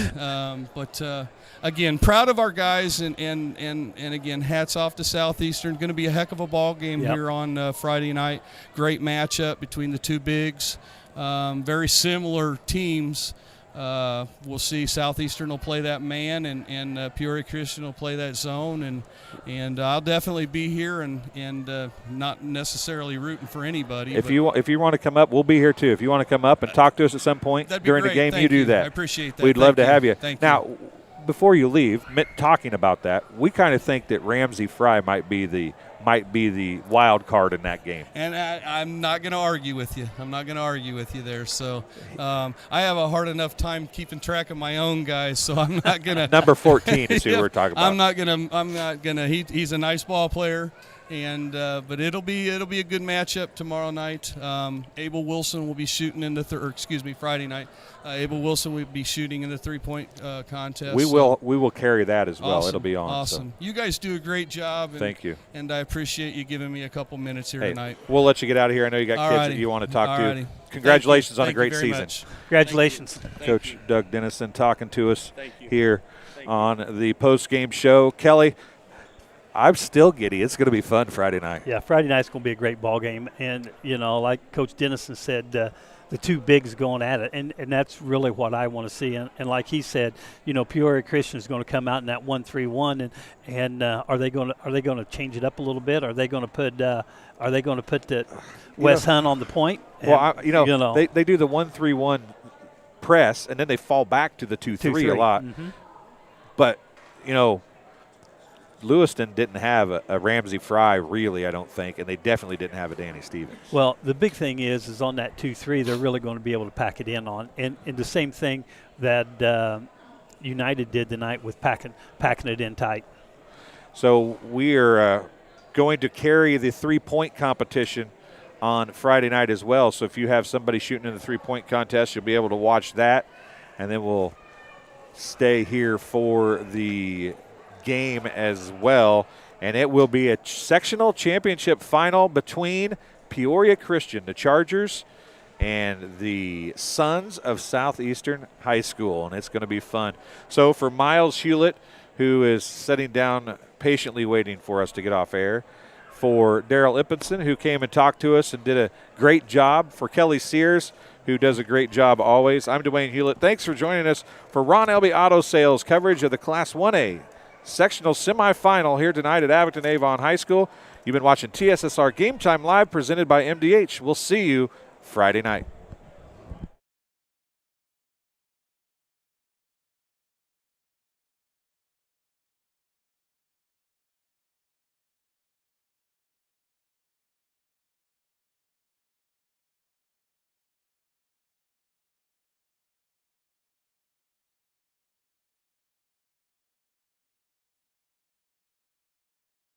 Speaker 21: but again, proud of our guys, and again, hats off to Southeastern. Going to be a heck of a ball game here on Friday night. Great matchup between the two bigs. Very similar teams. We'll see. Southeastern will play that man, and Peoria Christian will play that zone, and I'll definitely be here, and not necessarily rooting for anybody.
Speaker 1: If you want to come up, we'll be here too. If you want to come up and talk to us at some point during the game, you do that.
Speaker 21: I appreciate that.
Speaker 1: We'd love to have you.
Speaker 21: Thank
Speaker 1: now,
Speaker 21: you.
Speaker 1: Before you leave, talking about that, we kind of think that Ramsey Fry might be the wild card in that game.
Speaker 21: And I'm not going to argue with you. There. So I have a hard enough time keeping track of my own guys, so I'm not going to.
Speaker 1: Number 14 is who we're talking about.
Speaker 21: I'm not going to. He's a nice ball player. And but it'll be a good matchup tomorrow night. Abel Wilson will be shooting in the Friday night. Abel Wilson will be shooting in the 3-point contest.
Speaker 1: We will carry that as well.
Speaker 21: Awesome.
Speaker 1: It'll be on.
Speaker 21: Awesome.
Speaker 1: So.
Speaker 21: You guys do a great job. And,
Speaker 1: thank you.
Speaker 21: And I appreciate you giving me a couple minutes here tonight.
Speaker 1: We'll let you get out of here. I know you got kids that you want to talk to. Congratulations on a great season.
Speaker 21: Much.
Speaker 3: Congratulations.
Speaker 1: Coach Doug Dennison talking to us here on the post-game show. Kelly, I'm still giddy. It's going to be fun Friday night.
Speaker 3: Yeah, Friday night's going to be a great ball game. And, like Coach Dennison said, the two bigs going at it. And that's really what I want to see. And like he said, Peoria Christian is going to come out in that 1-3-1. And are they going to change it up a little bit? Are they going to put the Wes Hunt on the point? And,
Speaker 1: well, they do the 1-3-1 press, and then they fall back to the 2-3 a lot.
Speaker 3: Mm-hmm.
Speaker 1: But, Lewiston didn't have a Ramsey Fry, really, I don't think, and they definitely didn't have a Danny Stevens.
Speaker 3: Well, the big thing is on that 2-3, they're really going to be able to pack it in on. And the same thing that United did tonight with packing it in tight.
Speaker 1: So we are going to carry the 3-point competition on Friday night as well. So if you have somebody shooting in the 3-point contest, you'll be able to watch that. And then we'll stay here for the game as well, and it will be a sectional championship final between Peoria Christian, the Chargers, and the Sons of Southeastern High School, and it's going to be fun. So for Miles Hewlett, who is sitting down patiently waiting for us to get off air, for Daryl Ippinson, who came and talked to us and did a great job, for Kelly Sears, who does a great job always, I'm Dwayne Hewlett. Thanks for joining us for Ron Elby Auto Sales coverage of the Class 1A sectional semifinal here tonight at Abingdon-Avon High School. You've been watching TSSR Game Time Live presented by MDH. We'll see you Friday night.